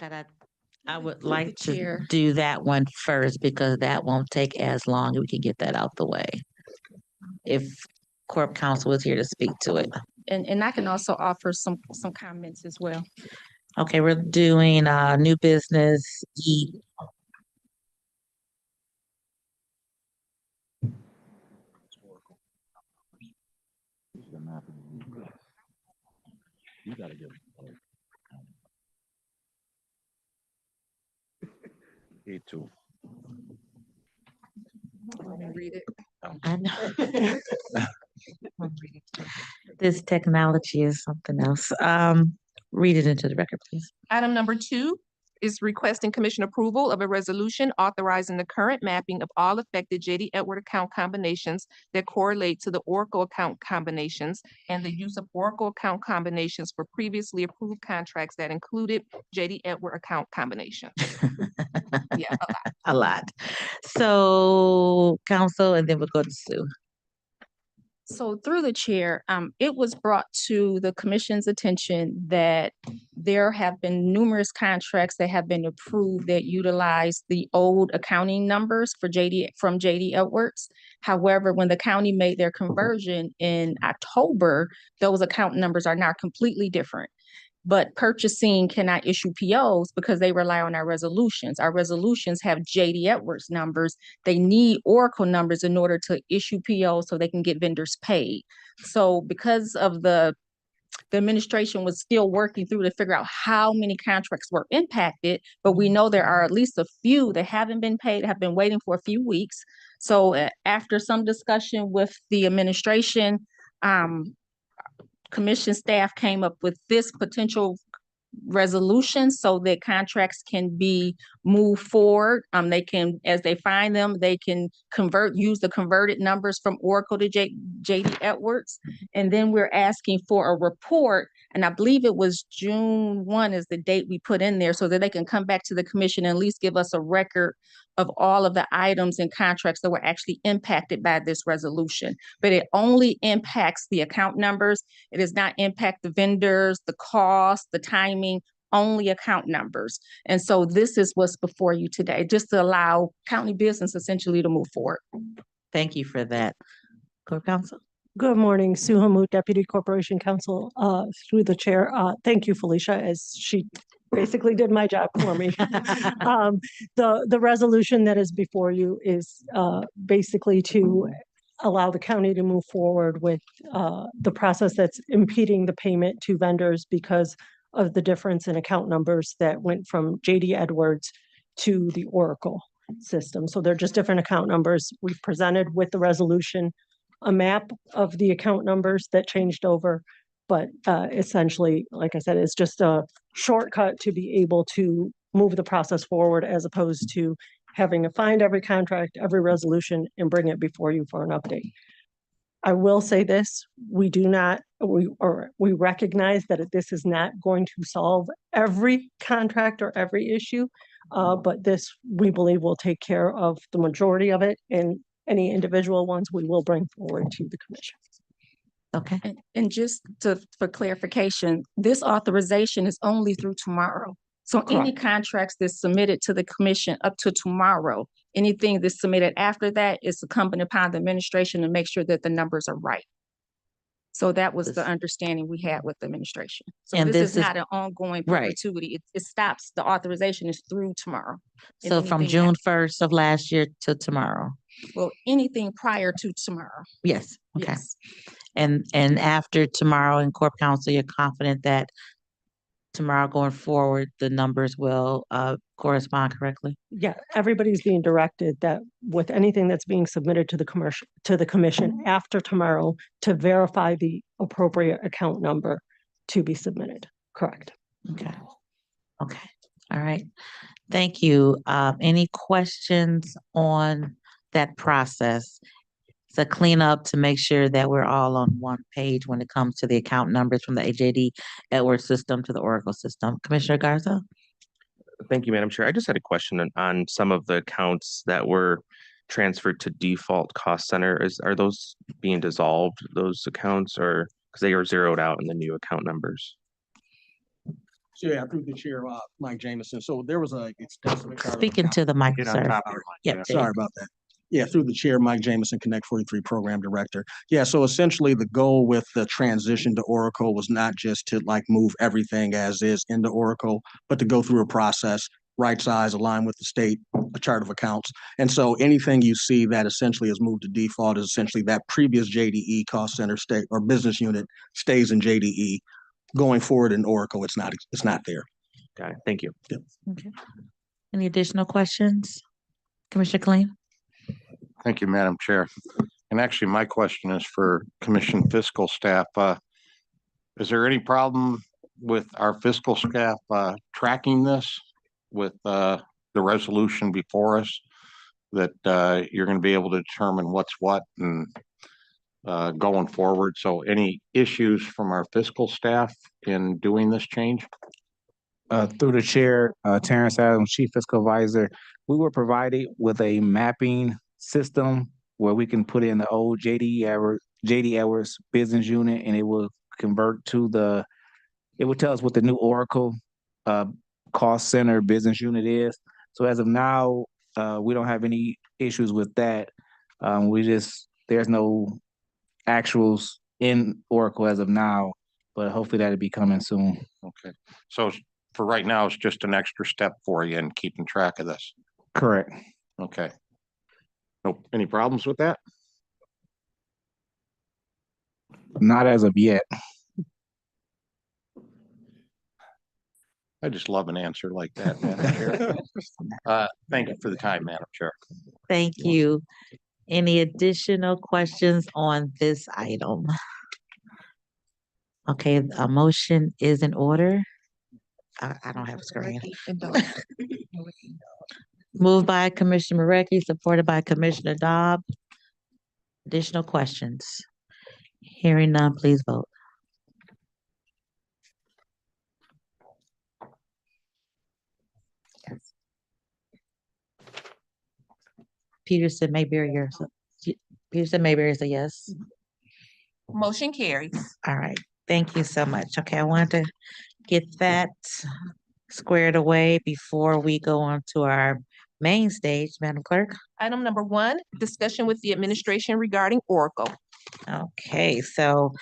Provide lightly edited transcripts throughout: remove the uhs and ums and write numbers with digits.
Scott, I would The like to chair. do that one first because that won't take as long. We can get that out the way. If Corp Counsel was here to speak to it. And I can also offer some comments as well. Okay, we're doing new business E. You gotta give E2. Let me read it. I know. This technology is something else. Read it into the record, please. Item number 2 is requesting commission approval of a resolution authorizing the current mapping of all affected JD Edward account combinations that correlate to the Oracle account combinations and the use of Oracle account combinations for previously approved contracts that included JD Edward account combinations. Yeah, a lot. A lot. So counsel, and then we'll go to Sue. So through the chair, it was brought to the commission's attention that there have been numerous contracts that have been approved that utilize the old accounting numbers for from JD Edwards. However, when the county made their conversion in October, those account numbers are now completely different. But purchasing cannot issue POs because they rely on our resolutions. Our resolutions have JD Edwards numbers. They need Oracle numbers in order to issue POs so they can get vendors paid. So because of the administration was still working through to figure out how many contracts were impacted, but we know there are at least a few that haven't been paid, have been waiting for a few weeks. So after some discussion with the administration, commission staff came up with this potential resolution so that contracts can be moved forward. They can, as they find them, they can use the converted numbers from Oracle to JD Edwards. And then we're asking for a report, and I believe it was June 1 is the date we put in there so that they can come back to the commission and at least give us a record of all of the items and contracts that were actually impacted by this resolution. But it only impacts the account numbers. It does not impact the vendors, the cost, the timing, only account numbers. And so this is what's before you today, just to allow county business essentially to move forward. Thank you for that. Corp Counsel. Good morning, Sue Hammoud, Deputy Corporation Counsel, through the chair. Thank you, Felicia, as she basically did my job for me. The resolution that is before you is basically to allow the county to move forward with the process that's impeding the payment to vendors because of the difference in account numbers that went from JD Edwards to the Oracle system. So they're just different account numbers. We've presented with the resolution a map of the account numbers that changed over, but essentially, like I said, it's just a shortcut to be able to move the process forward as opposed to having to find every contract, every resolution, and bring it before you for an update. I will say this, we recognize that this is not going to solve every contract or every issue, but this, we believe, will take care of the majority of it, and any individual ones we will bring forward to the commission. Okay. And just for clarification, this authorization is only through tomorrow. So any contracts that's submitted to the commission up to tomorrow, anything that's submitted after that is incumbent upon the administration to make sure that the numbers are right. So that was the understanding we had with the administration. So and this is not an ongoing perpetuity. Right. It stops, the authorization is through tomorrow. So from June 1st of last year to tomorrow? Well, anything prior to tomorrow. Yes. Okay. Yes. And after tomorrow in Corp Counsel, you're confident that tomorrow going forward, the numbers will correspond correctly? Yeah, everybody's being directed that with anything that's being submitted to the commission after tomorrow to verify the appropriate account number to be submitted. Correct. Okay. Okay. All right. Thank you. Any questions on that process? It's a cleanup to make sure that we're all on one page when it comes to the account numbers from the JD Edwards system to the Oracle system. Commissioner Garza? Thank you, Madam Chair. I just had a question on some of the accounts that were transferred to default cost center. Are those being dissolved, those accounts, or because they are zeroed out in the new account numbers? So yeah, through the chair, Mike Jameson. So there was a extensive chart of Speaking to the mic, Get on sir. top of it. Yep, there you Sorry about that. Yeah, through the chair, Mike Jameson, Connect 43 Program Director. Yeah, so essentially the goal with the transition to Oracle was not just to like move everything as is into Oracle, but to go through a process, right size, align with the state, a chart of accounts. And so anything you see that essentially is moved to default is essentially that previous JDE cost center state or business unit stays in JDE. Going forward in Oracle, it's not there. Got it. Thank you. Okay. Any additional questions? Commissioner Kleen? Thank you, Madam Chair. And actually, my question is for Commission fiscal staff. Is there any problem with our fiscal staff tracking this with the resolution before us? That you're going to be able to determine what's what and going forward. So any issues from our fiscal staff in doing this change? Through the chair, Terrence Adams, Chief Fiscal Advisor, we were provided with a mapping system where we can put in the old JD Edwards business unit, and it will convert to it will tell us what the new Oracle cost center business unit is. So as of now, we don't have any issues with that. There's no actuals in Oracle as of now, but hopefully that'll be coming soon. Okay. So for right now, it's just an extra step for you in keeping track of this. Correct. Okay. Nope. Any problems with that? Not as of yet. I just love an answer like that, Madam Chair. Thank you for the time, Madam Chair. Thank you. Any additional questions on this item? Okay, a motion is in order. I don't have a screen. Moved by Commissioner Marecki, supported by Commissioner Dobb. Additional questions? Hearing none, please vote. Peterson Mayberry, Peterson Mayberry is a yes. Motion carries. All right, thank you so much. Okay, I wanted to get that squared away before we go on to our main stage, Madam Clerk. Item number 1, discussion with the administration regarding Oracle. Okay, so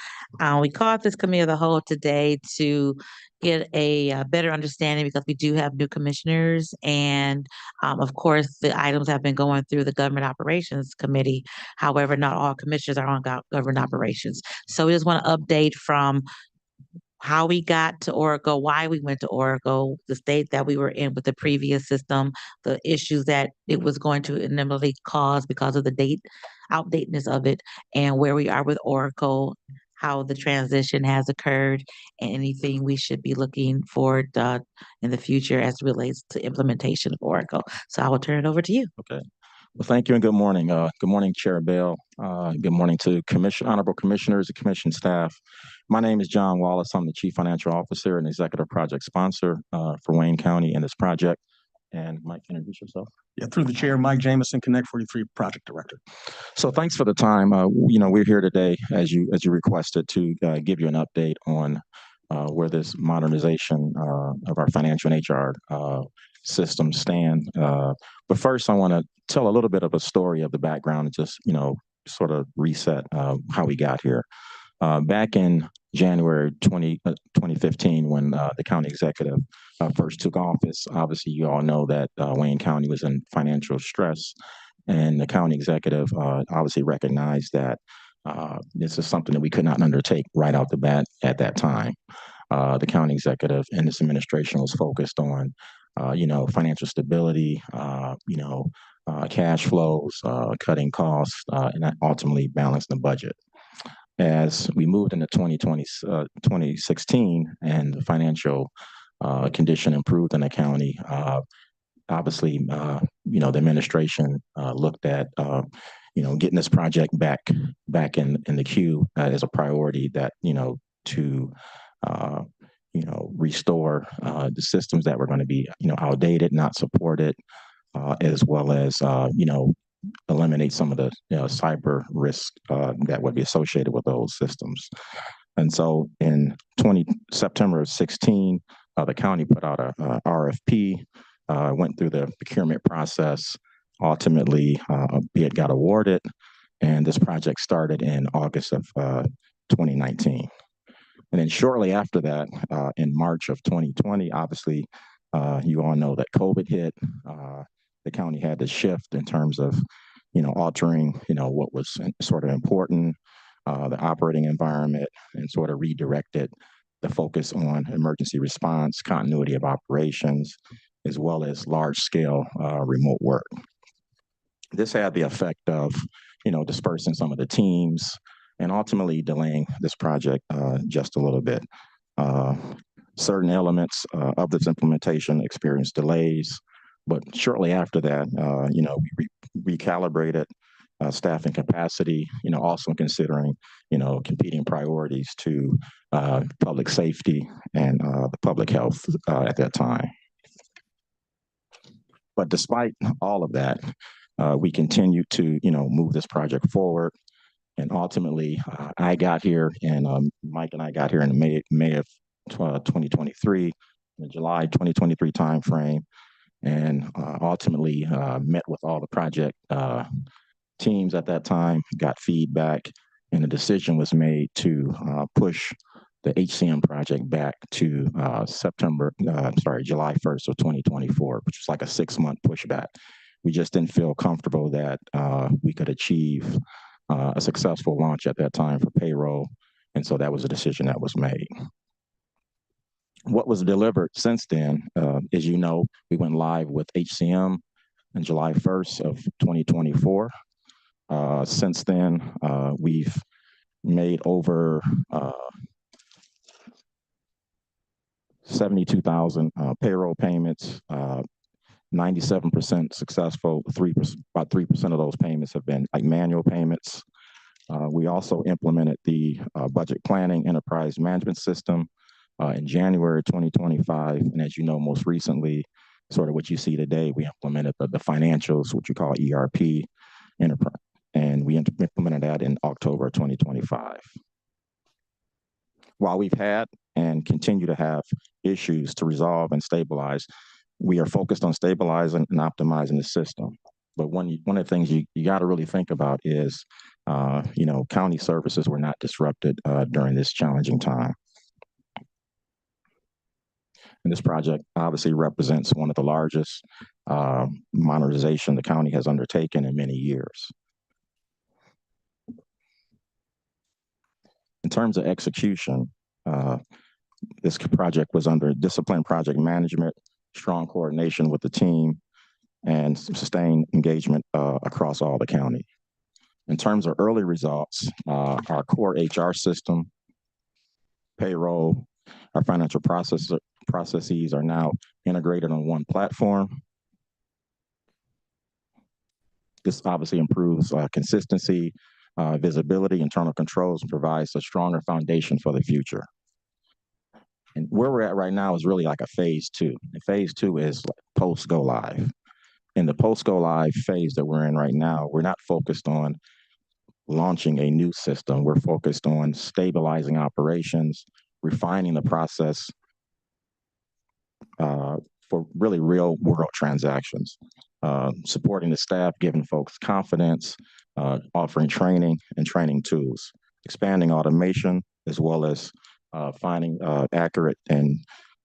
we called this committee of the whole today to get a better understanding because we do have new commissioners, and of course the items have been going through the Government Operations Committee. However, not all commissioners are on government operations. So we just want to update from how we got to Oracle, why we went to Oracle, the state that we were in with the previous system, the issues that it was going to inevitably cause because of the outdateness of it, and where we are with Oracle, how the transition has occurred, and anything we should be looking forward in the future as it relates to implementation of Oracle. So I will turn it over to you. Okay. Well, thank you and good morning. Good morning, Chair Bell. Good morning to honorable commissioners and commission staff. My name is John Wallace. I'm the Chief Financial Officer and Executive Project Sponsor for Wayne County in this project. And Mike, introduce yourself. Yeah, through the chair, Mike Jameson, Connect 43 Project Director. So thanks for the time. We're here today, as you requested, to give you an update on where this modernization of our financial and HR systems stand. But first, I want to tell a little bit of a story of the background and just, sort of reset how we got here. Back in January 2015, when the county executive first took office, obviously you all know that Wayne County was in financial stress, and the county executive obviously recognized that this is something that we could not undertake right out the bat at that time. The county executive and this administration was focused on financial stability, cash flows, cutting costs, and ultimately balancing the budget. As we moved into 2016 and the financial condition improved in the county, obviously, the administration looked at, getting this project back in the queue as a priority that, to restore the systems that were going to be, outdated, not supported, as well as, eliminate some of the cyber risk that would be associated with those systems. And so in September of 16, the county put out a RFP, went through the procurement process. Ultimately, a bid got awarded, and this project started in August of 2019. And then shortly after that, in March of 2020, obviously, you all know that COVID hit. The county had to shift in terms of, altering, what was sort of important, the operating environment, and sort of redirected the focus on emergency response, continuity of operations, as well as large scale remote work. This had the effect of, dispersing some of the teams and ultimately delaying this project just a little bit. Certain elements of this implementation experienced delays, but shortly after that, we recalibrated staffing capacity, also considering, competing priorities to public safety and the public health at that time. But despite all of that, we continue to, move this project forward. And ultimately, I got here, and Mike and I got here in May of 2023, the July 2023 timeframe, and ultimately met with all the project teams at that time, got feedback, and the decision was made to push the HCM project back to July 1st of 2024, which was like a 6-month pushback. We just didn't feel comfortable that we could achieve a successful launch at that time for payroll. And so that was a decision that was made. What was delivered since then, as you know, we went live with HCM on July 1st of 2024. Since then, we've made over 72,000 payroll payments, 97% successful. About 3% of those payments have been like manual payments. We also implemented the budget planning enterprise management system in January 2025. And as you know, most recently, sort of what you see today, we implemented the financials, which we call ERP enterprise. And we implemented that in October 2025. While we've had and continue to have issues to resolve and stabilize, we are focused on stabilizing and optimizing the system. But one of the things you got to really think about is, county services were not disrupted during this challenging time. And this project obviously represents one of the largest modernization the county has undertaken in many years. In terms of execution, this project was under disciplined project management, strong coordination with the team, and sustained engagement across all the county. In terms of early results, our core HR system, payroll, our financial processes are now integrated on one platform. This obviously improves consistency, visibility, internal controls, and provides a stronger foundation for the future. And where we're at right now is really like a phase 2. And phase 2 is post go live. In the post go live phase that we're in right now, we're not focused on launching a new system. We're focused on stabilizing operations, refining the process for really real world transactions, supporting the staff, giving folks confidence, offering training and training tools, expanding automation, as well as finding accurate and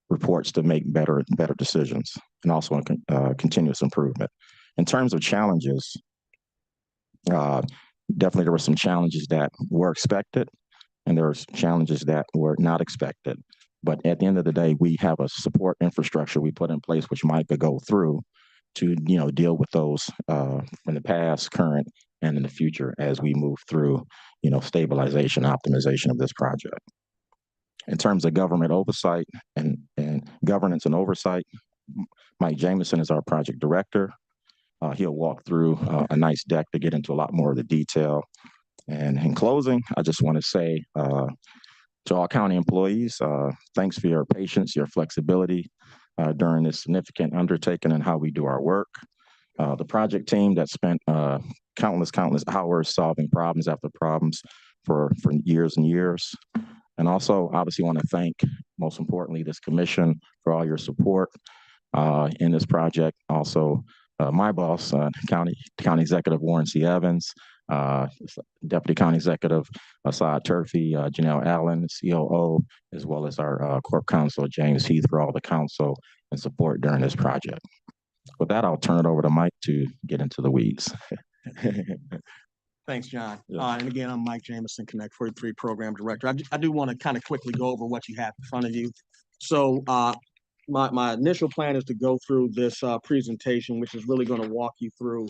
reports to make better decisions, and also continuous improvement. In terms of challenges, definitely there were some challenges that were expected, and there were challenges that were not expected. But at the end of the day, we have a support infrastructure we put in place, which Mike could go through to deal with those in the past, current, and in the future as we move through stabilization, optimization of this project. In terms of government oversight and governance and oversight, Mike Jameson is our project director. He'll walk through a nice deck to get into a lot more of the detail. And in closing, I just want to say to all county employees, thanks for your patience, your flexibility during this significant undertaking and how we do our work. The project team that spent countless hours solving problems after problems for years and years. And also, obviously, want to thank, most importantly, this commission for all your support in this project. Also, my boss, County Executive Warren C. Evans, Deputy County Executive Assad Turfy, Janelle Allen, COO, as well as our Corp Counsel, James Heath, for all the counsel and support during this project. With that, I'll turn it over to Mike to get into the weeds. Thanks, John. Yeah. And again, I'm Mike Jameson, Connect 43 Program Director. I do want to kind of quickly go over what you have in front of you. So my initial plan is to go through this presentation, which is really going to walk you through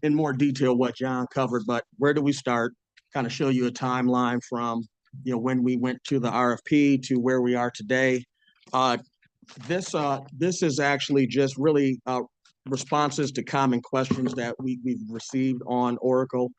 in more detail what John covered, but where do we start? Kind of show you a timeline from, when we went to the RFP to where we are today. This is actually just really responses to common questions that we've received on Oracle,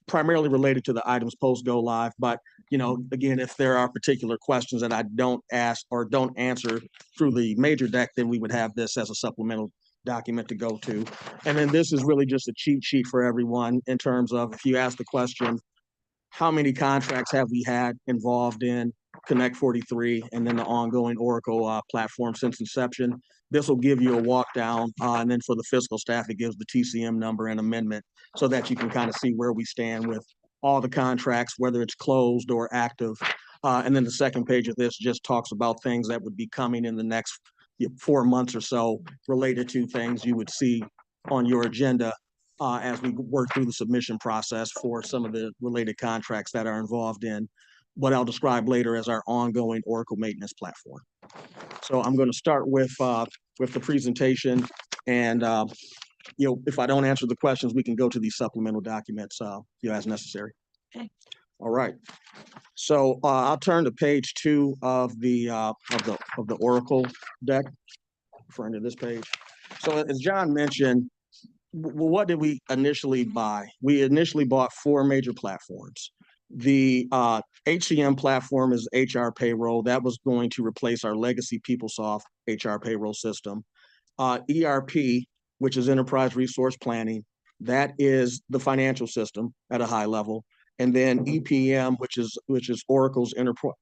primarily related to the items post go live. But, again, if there are particular questions that I don't ask or don't answer through the major deck, then we would have this as a supplemental document to go to. And then this is really just a cheat sheet for everyone in terms of, if you ask the question, how many contracts have we had involved in Connect 43 and then the ongoing Oracle platform since inception? This will give you a walk down, and then for the fiscal staff, it gives the TCM number and amendment so that you can kind of see where we stand with all the contracts, whether it's closed or active. And then the second page of this just talks about things that would be coming in the next 4 months or so related to things you would see on your agenda as we work through the submission process for some of the related contracts that are involved in what I'll describe later as our ongoing Oracle maintenance platform. So I'm going to start with the presentation, and if I don't answer the questions, we can go to these supplemental documents as necessary. Okay. All right. So I'll turn to page 2 of the Oracle deck, referring to this page. So as John mentioned, what did we initially buy? We initially bought 4 major platforms. The HCM platform is HR payroll. That was going to replace our legacy PeopleSoft HR payroll system. ERP, which is Enterprise Resource Planning, that is the financial system at a high level. And then EPM, which is Oracle's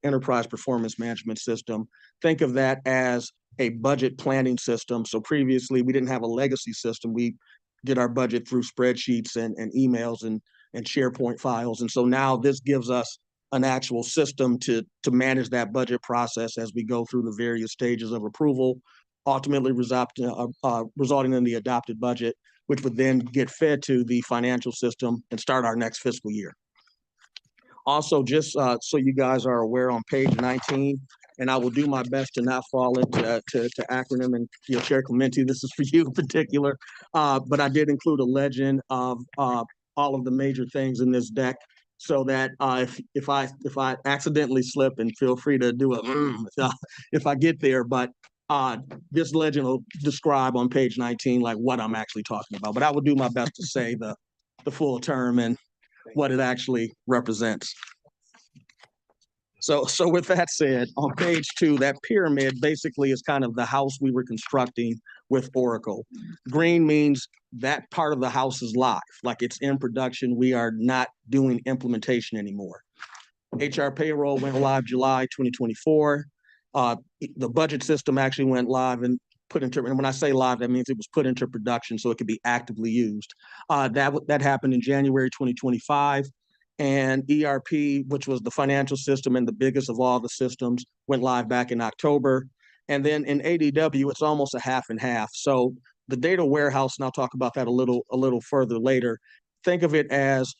Enterprise Performance Management System. Think of that as a budget planning system. So previously, we didn't have a legacy system. We did our budget through spreadsheets and emails and SharePoint files. And so now this gives us an actual system to manage that budget process as we go through the various stages of approval, ultimately resulting in the adopted budget, which would then get fed to the financial system and start our next fiscal year. Also, just so you guys are aware, on page 19, and I will do my best to not fall into to acronym, and Chair Clementi, this is for you in particular, but I did include a legend of all of the major things in this deck, so that if I accidentally slip, and feel free to do if I get there, but this legend will describe on page 19 like what I'm actually talking about. But I will do my best to say the full term and what it actually represents. So with that said, on page 2, that pyramid basically is kind of the house we were constructing with Oracle. Green means that part of the house is live, like it's in production. We are not doing implementation anymore. HR payroll went live July 2024. The budget system actually went live and put into, and when I say live, that means it was put into production so it could be actively used. That happened in January 2025. And ERP, which was the financial system and the biggest of all the systems, went live back in October. And then in ADW, it's almost a half and half. So the data warehouse, and I'll talk about that a little further later, think of it as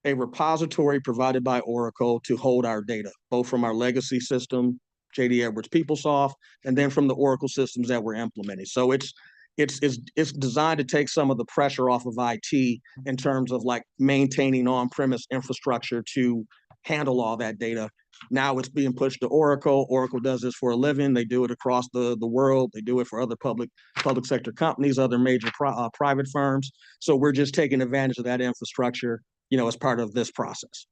a repository provided by Oracle to hold our data, both from our legacy system, JD Edwards PeopleSoft, and then from the Oracle systems that we're implementing. So it's designed to take some of the pressure off of IT in terms of like maintaining on-premise infrastructure to handle all that data. Now it's being pushed to Oracle. Oracle does this for a living. They do it across the world. They do it for other public sector companies, other major private firms. So we're just taking advantage of that infrastructure, as part of this process.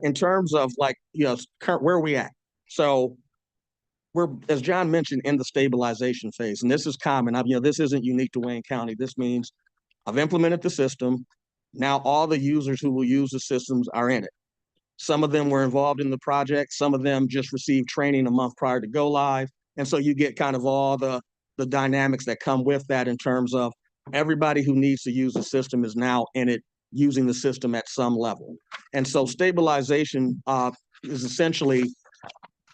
In terms of where are we at? So we're, as John mentioned, in the stabilization phase, and this is common. This isn't unique to Wayne County. This means I've implemented the system. Now all the users who will use the systems are in it. Some of them were involved in the project. Some of them just received training a month prior to go live. And so you get kind of all the dynamics that come with that in terms of everybody who needs to use the system is now in it, using the system at some level. And so stabilization is essentially,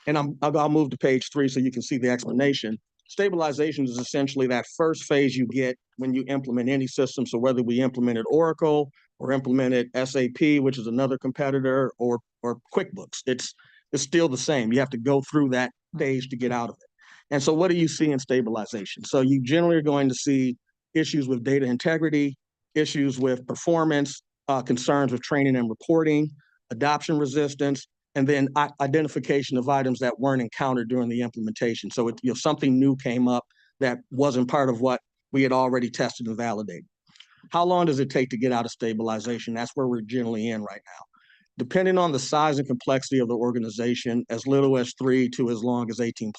and I'll move to page 3 so you can see the explanation. Stabilization is essentially that first phase you get when you implement any system. So whether we implemented Oracle or implemented SAP, which is another competitor, or QuickBooks, it's still the same. You have to go through that stage to get out of it. And so what do you see in stabilization? So you generally are going to see issues with data integrity, issues with performance, concerns with training and reporting, adoption resistance, and then identification of items that weren't encountered during the implementation. So something new came up that wasn't part of what we had already tested and validated. How long does it take to get out of stabilization? That's where we're generally in right now. Depending on the size and complexity of the organization, as little as 3 to as long as 18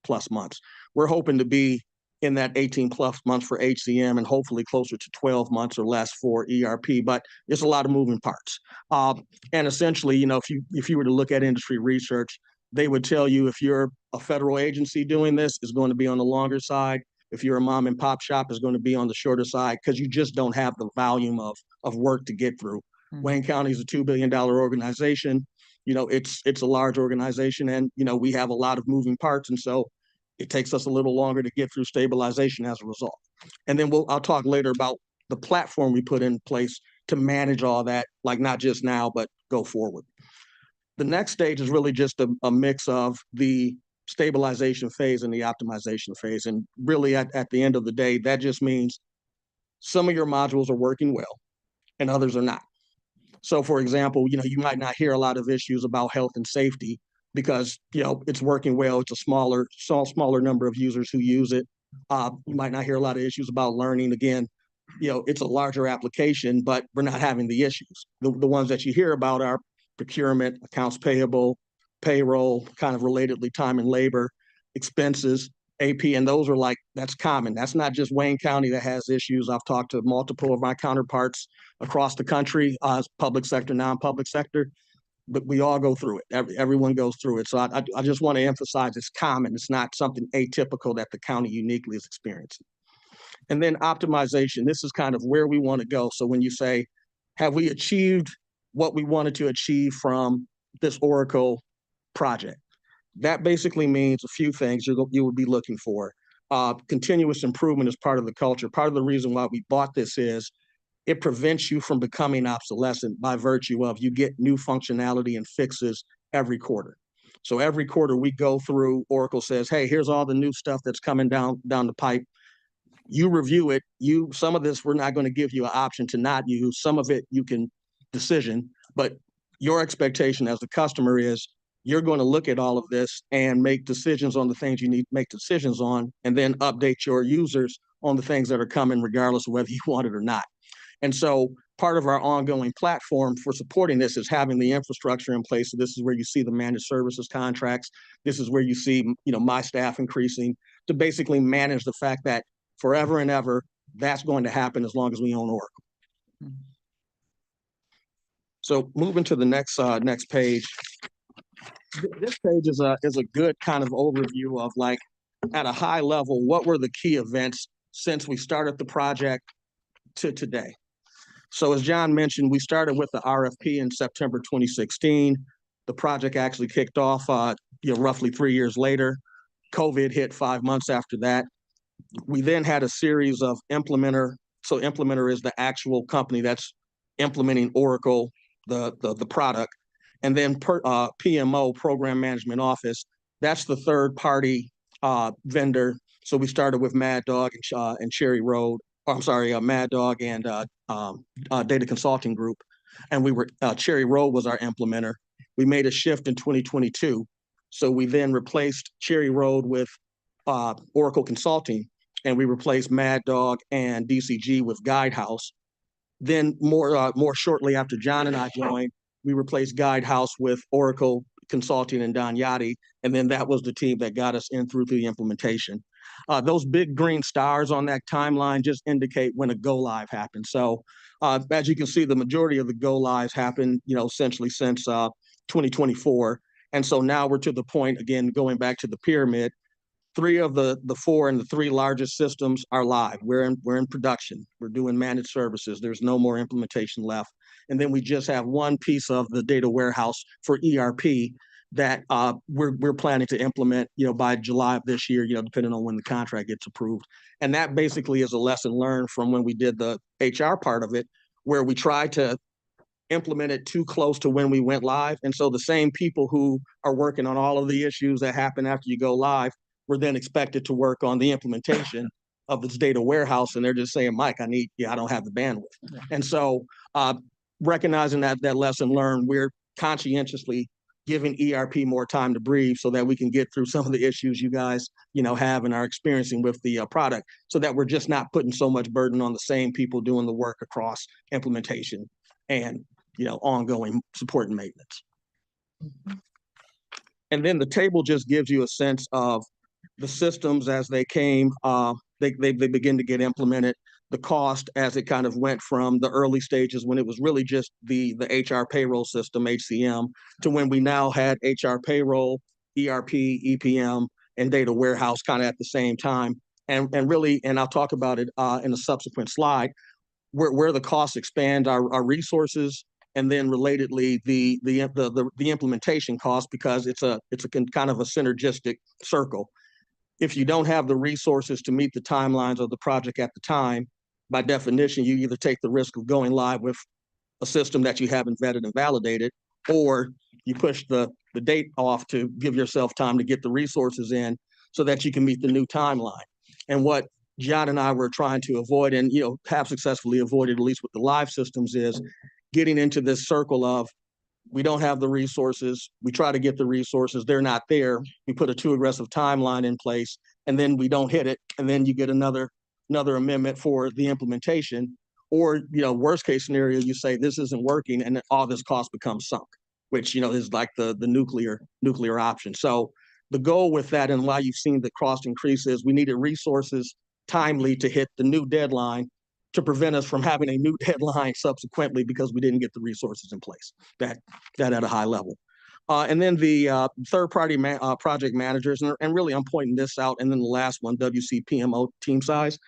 plus months. We're hoping to be in that 18 plus months for HCM and hopefully closer to 12 months or less for ERP, but there's a lot of moving parts. And essentially, if you were to look at industry research, they would tell you if you're a federal agency doing this, it's going to be on the longer side. If you're a mom and pop shop, it's going to be on the shorter side because you just don't have the volume of work to get through. Mm-hmm. Wayne County is a $2 billion organization. It's a large organization, and we have a lot of moving parts, and so it takes us a little longer to get through stabilization as a result. And then I'll talk later about the platform we put in place to manage all that, like not just now, but go forward. The next stage is really just a mix of the stabilization phase and the optimization phase. And really at the end of the day, that just means some of your modules are working well and others are not. So for example, you might not hear a lot of issues about health and safety because, it's working well. It's a smaller number of users who use it. You might not hear a lot of issues about learning. Again, it's a larger application, but we're not having the issues. The ones that you hear about are procurement, accounts payable, payroll, kind of relatedly time and labor, expenses, AP, and those are that's common. That's not just Wayne County that has issues. I've talked to multiple of my counterparts across the country, public sector, non-public sector, but we all go through it. Everyone goes through it. So I just want to emphasize it's common. It's not something atypical that the county uniquely is experiencing. And then optimization, this is kind of where we want to go. So when you say, have we achieved what we wanted to achieve from this Oracle project? That basically means a few things you would be looking for. Continuous improvement is part of the culture. Part of the reason why we bought this is it prevents you from becoming obsolescent by virtue of you get new functionality and fixes every quarter. So every quarter we go through, Oracle says, hey, here's all the new stuff that's coming down the pipe. You review it. Some of this we're not going to give you an option to not use. Some of it you can decision, but your expectation as a customer is you're going to look at all of this and make decisions on the things you need to make decisions on, and then update your users on the things that are coming regardless of whether you want it or not. And so part of our ongoing platform for supporting this is having the infrastructure in place. So this is where you see the managed services contracts. This is where you see, my staff increasing to basically manage the fact that forever and ever, that's going to happen as long as we own Oracle. Mm-hmm. So moving to the next page. This page is a good kind of overview of at a high level, what were the key events since we started the project to today. So as John mentioned, we started with the RFP in September 2016. The project actually kicked off roughly 3 years later. COVID hit 5 months after that. We then had a series of Implementer. So Implementer is the actual company that's implementing Oracle, the product. And then PMO, Program Management Office, that's the third party vendor. So we started with Mad Dog and Cherry Road. Mad Dog and Data Consulting Group. And we were Cherry Road was our implementer. We made a shift in 2022. So we then replaced Cherry Road with Oracle Consulting, and we replaced Mad Dog and DCG with Guidehouse. Then more shortly after John and I joined, we replaced Guidehouse with Oracle Consulting and Don Yachty, and then that was the team that got us in through the implementation. Those big green stars on that timeline just indicate when a go live happens. So as you can see, the majority of the go lives happen, essentially since 2024. And so now we're to the point, again, going back to the pyramid, 3 of the 4 and the 3 largest systems are live. We're in production. We're doing managed services. There's no more implementation left. And then we just have one piece of the data warehouse for ERP that we're planning to implement, by July of this year, depending on when the contract gets approved. And that basically is a lesson learned from when we did the HR part of it, where we tried to implement it too close to when we went live. And so the same people who are working on all of the issues that happen after you go live were then expected to work on the implementation of this data warehouse. And they're just saying, Mike, I don't have the bandwidth. And so recognizing that lesson learned, we're conscientiously giving ERP more time to breathe so that we can get through some of the issues you guys, have and are experiencing with the product, so that we're just not putting so much burden on the same people doing the work across implementation and, ongoing support and maintenance. And then the table just gives you a sense of the systems as they came, they begin to get implemented, the cost as it kind of went from the early stages when it was really just the HR payroll system, HCM, to when we now had HR payroll, ERP, EPM, and data warehouse kind of at the same time. And really, and I'll talk about it in a subsequent slide, where the costs expand our resources, and then relatedly the implementation cost, because it's a kind of a synergistic circle. If you don't have the resources to meet the timelines of the project at the time, by definition, you either take the risk of going live with a system that you haven't vetted and validated, or you push the date off to give yourself time to get the resources in so that you can meet the new timeline. And what John and I were trying to avoid, and have successfully avoided, at least with the live systems, is getting into this circle of, we don't have the resources, we try to get the resources, they're not there, we put a too aggressive timeline in place, and then we don't hit it, and then you get another amendment for the implementation. Or, worst case scenario, you say this isn't working, and then all this cost becomes sunk, which, is like the nuclear option. So the goal with that, and why you've seen the cost increase, is we needed resources timely to hit the new deadline, to prevent us from having a new deadline subsequently because we didn't get the resources in place that at a high level. And then the third-party project managers, and really I'm pointing this out, and then the last one, WCPMO team size.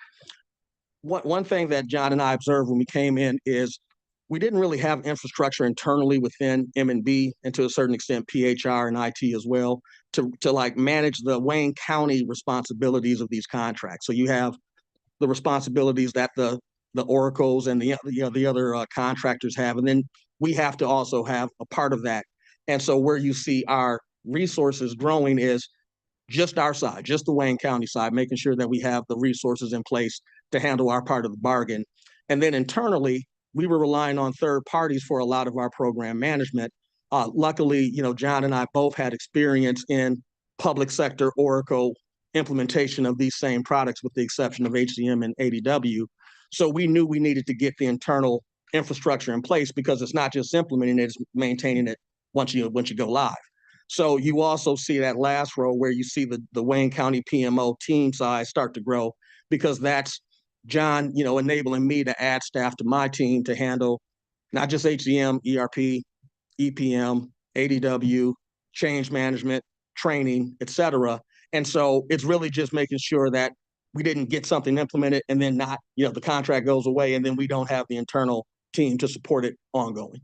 One thing that John and I observed when we came in is we didn't really have infrastructure internally within M&B, and to a certain extent PHR and IT as well, to like manage the Wayne County responsibilities of these contracts. So you have the responsibilities that the Oracles and the other contractors have, and then we have to also have a part of that. And so where you see our resources growing is just our side, just the Wayne County side, making sure that we have the resources in place to handle our part of the bargain. And then internally, we were relying on third parties for a lot of our program management. Luckily, John and I both had experience in public sector Oracle implementation of these same products, with the exception of HCM and ADW. So we knew we needed to get the internal infrastructure in place, because it's not just implementing it, it's maintaining it once you go live. So you also see that last row where you see the Wayne County PMO team size start to grow, because that's John, enabling me to add staff to my team to handle not just HCM, ERP, EPM, ADW, change management, training, et cetera. And so it's really just making sure that we didn't get something implemented and then not, the contract goes away and then we don't have the internal team to support it ongoing.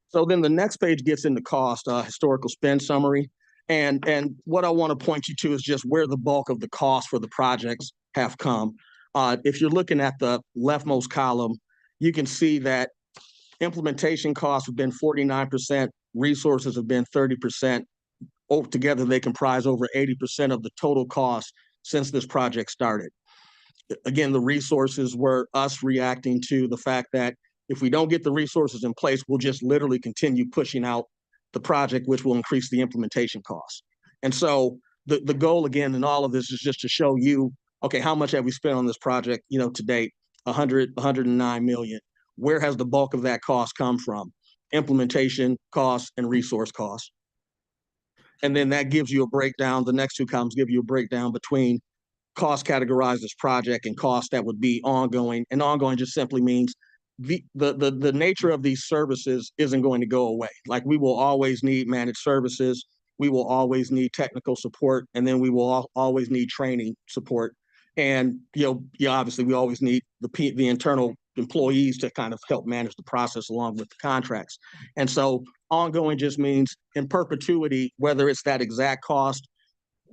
So then the next page gets into cost, historical spend summary. And what I want to point you to is just where the bulk of the costs for the projects have come. If you're looking at the leftmost column, you can see that implementation costs have been 49%, resources have been 30%. Altogether, they comprise over 80% of the total cost since this project started. Again, the resources were us reacting to the fact that if we don't get the resources in place, we'll just literally continue pushing out the project, which will increase the implementation costs. And so the goal, again, in all of this is just to show you, okay, how much have we spent on this project, to date? 109 million. Where has the bulk of that cost come from? Implementation costs and resource costs. And then that gives you a breakdown. The next two columns give you a breakdown between cost categorized as project and cost that would be ongoing. And ongoing just simply means the nature of these services isn't going to go away. Like we will always need managed services, we will always need technical support, and then we will always need training support. And obviously we always need the internal employees to kind of help manage the process along with the contracts. And so ongoing just means in perpetuity, whether it's that exact cost,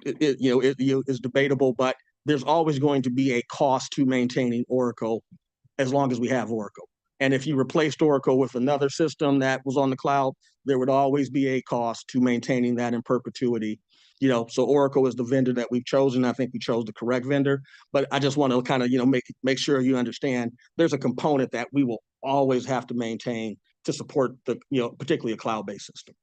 it is debatable, but there's always going to be a cost to maintaining Oracle as long as we have Oracle. And if you replaced Oracle with another system that was on the cloud, there would always be a cost to maintaining that in perpetuity. So Oracle is the vendor that we've chosen. I think we chose the correct vendor, but I just want to kind of, make sure you understand there's a component that we will always have to maintain to support the, particularly a cloud-based system.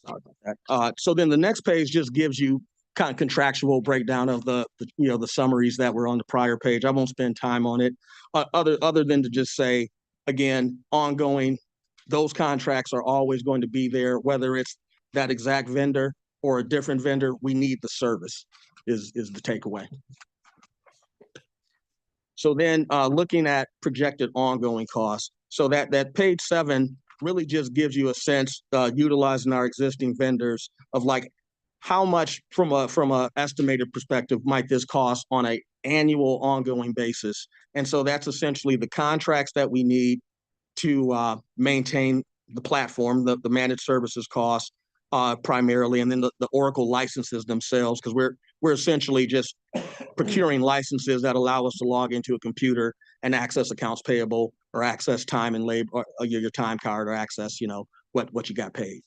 Sorry about that. So then the next page just gives you kind of contractual breakdown of the summaries that were on the prior page. I won't spend time on it, other than to just say, again, ongoing, those contracts are always going to be there, whether it's that exact vendor or a different vendor. We need the service is the takeaway. So then looking at projected ongoing costs. So that page 7 really just gives you a sense, utilizing our existing vendors, of like how much from a estimated perspective might this cost on a annual ongoing basis. And so that's essentially the contracts that we need to maintain the platform, the managed services costs primarily, and then the Oracle licenses themselves, because we're essentially just procuring licenses that allow us to log into a computer and access accounts payable or access time and labor, or your time card, or access, what you got paid.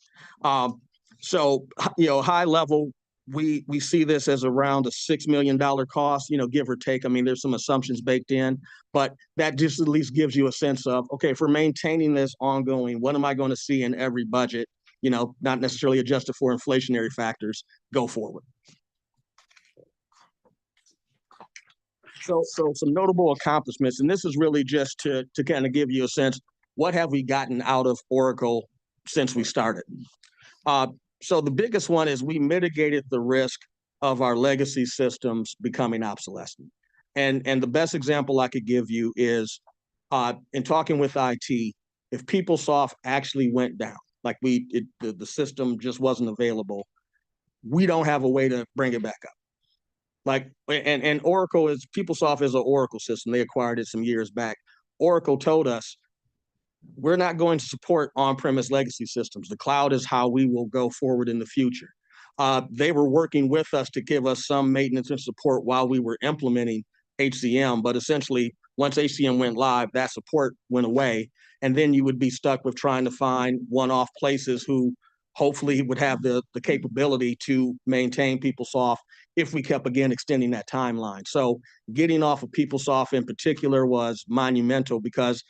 So, high level, we see this as around a $6 million cost, give or take. I mean, there's some assumptions baked in, but that just at least gives you a sense of, okay, if we're maintaining this ongoing, what am I going to see in every budget, not necessarily adjusted for inflationary factors, go forward. So some notable accomplishments, and this is really just to kind of give you a sense, what have we gotten out of Oracle since we started? So the biggest one is we mitigated the risk of our legacy systems becoming obsolescent. And the best example I could give you is in talking with IT, if PeopleSoft actually went down, like the system just wasn't available, we don't have a way to bring it back up. Like, and Oracle is, PeopleSoft is an Oracle system. They acquired it some years back. Oracle told us, we're not going to support on-premise legacy systems. The cloud is how we will go forward in the future. They were working with us to give us some maintenance and support while we were implementing HCM, but essentially once HCM went live, that support went away. And then you would be stuck with trying to find one-off places who hopefully would have the capability to maintain PeopleSoft if we kept, again, extending that timeline. So getting off of PeopleSoft in particular was monumental, because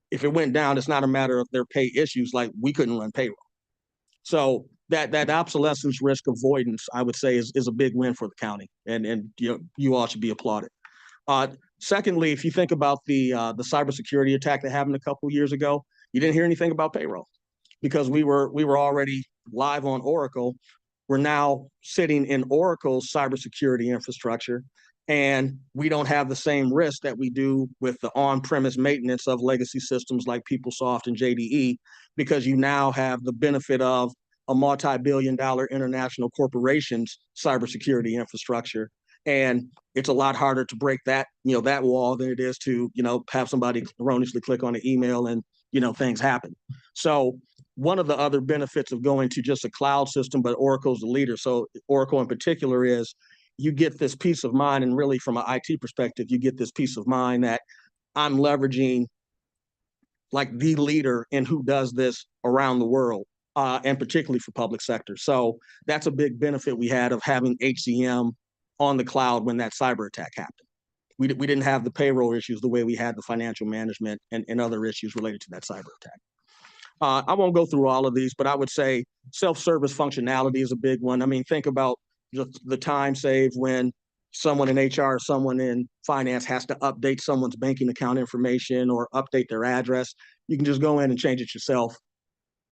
if it went down, it's not a matter of their pay issues, like we couldn't run payroll. So that obsolescence risk avoidance, I would say, is a big win for the county, and you all should be applauded. Secondly, if you think about the cybersecurity attack that happened a couple of years ago, you didn't hear anything about payroll because we were already live on Oracle. We're now sitting in Oracle's cybersecurity infrastructure, and we don't have the same risk that we do with the on-premise maintenance of legacy systems like PeopleSoft and JDE, because you now have the benefit of a multi-billion-dollar international corporation's cybersecurity infrastructure. And it's a lot harder to break that wall than it is to, have somebody erroneously click on an email and, things happen. So one of the other benefits of going to just a cloud system, but Oracle's the leader, so Oracle in particular, is you get this peace of mind, and really from an IT perspective, you get this peace of mind that I'm leveraging like the leader in who does this around the world, and particularly for public sector. So that's a big benefit we had of having HCM on the cloud when that cyber attack happened. We didn't have the payroll issues the way we had the financial management and other issues related to that cyber attack. I won't go through all of these, but I would say self-service functionality is a big one. I mean, think about the time saved when someone in HR or someone in finance has to update someone's banking account information or update their address. You can just go in and change it yourself.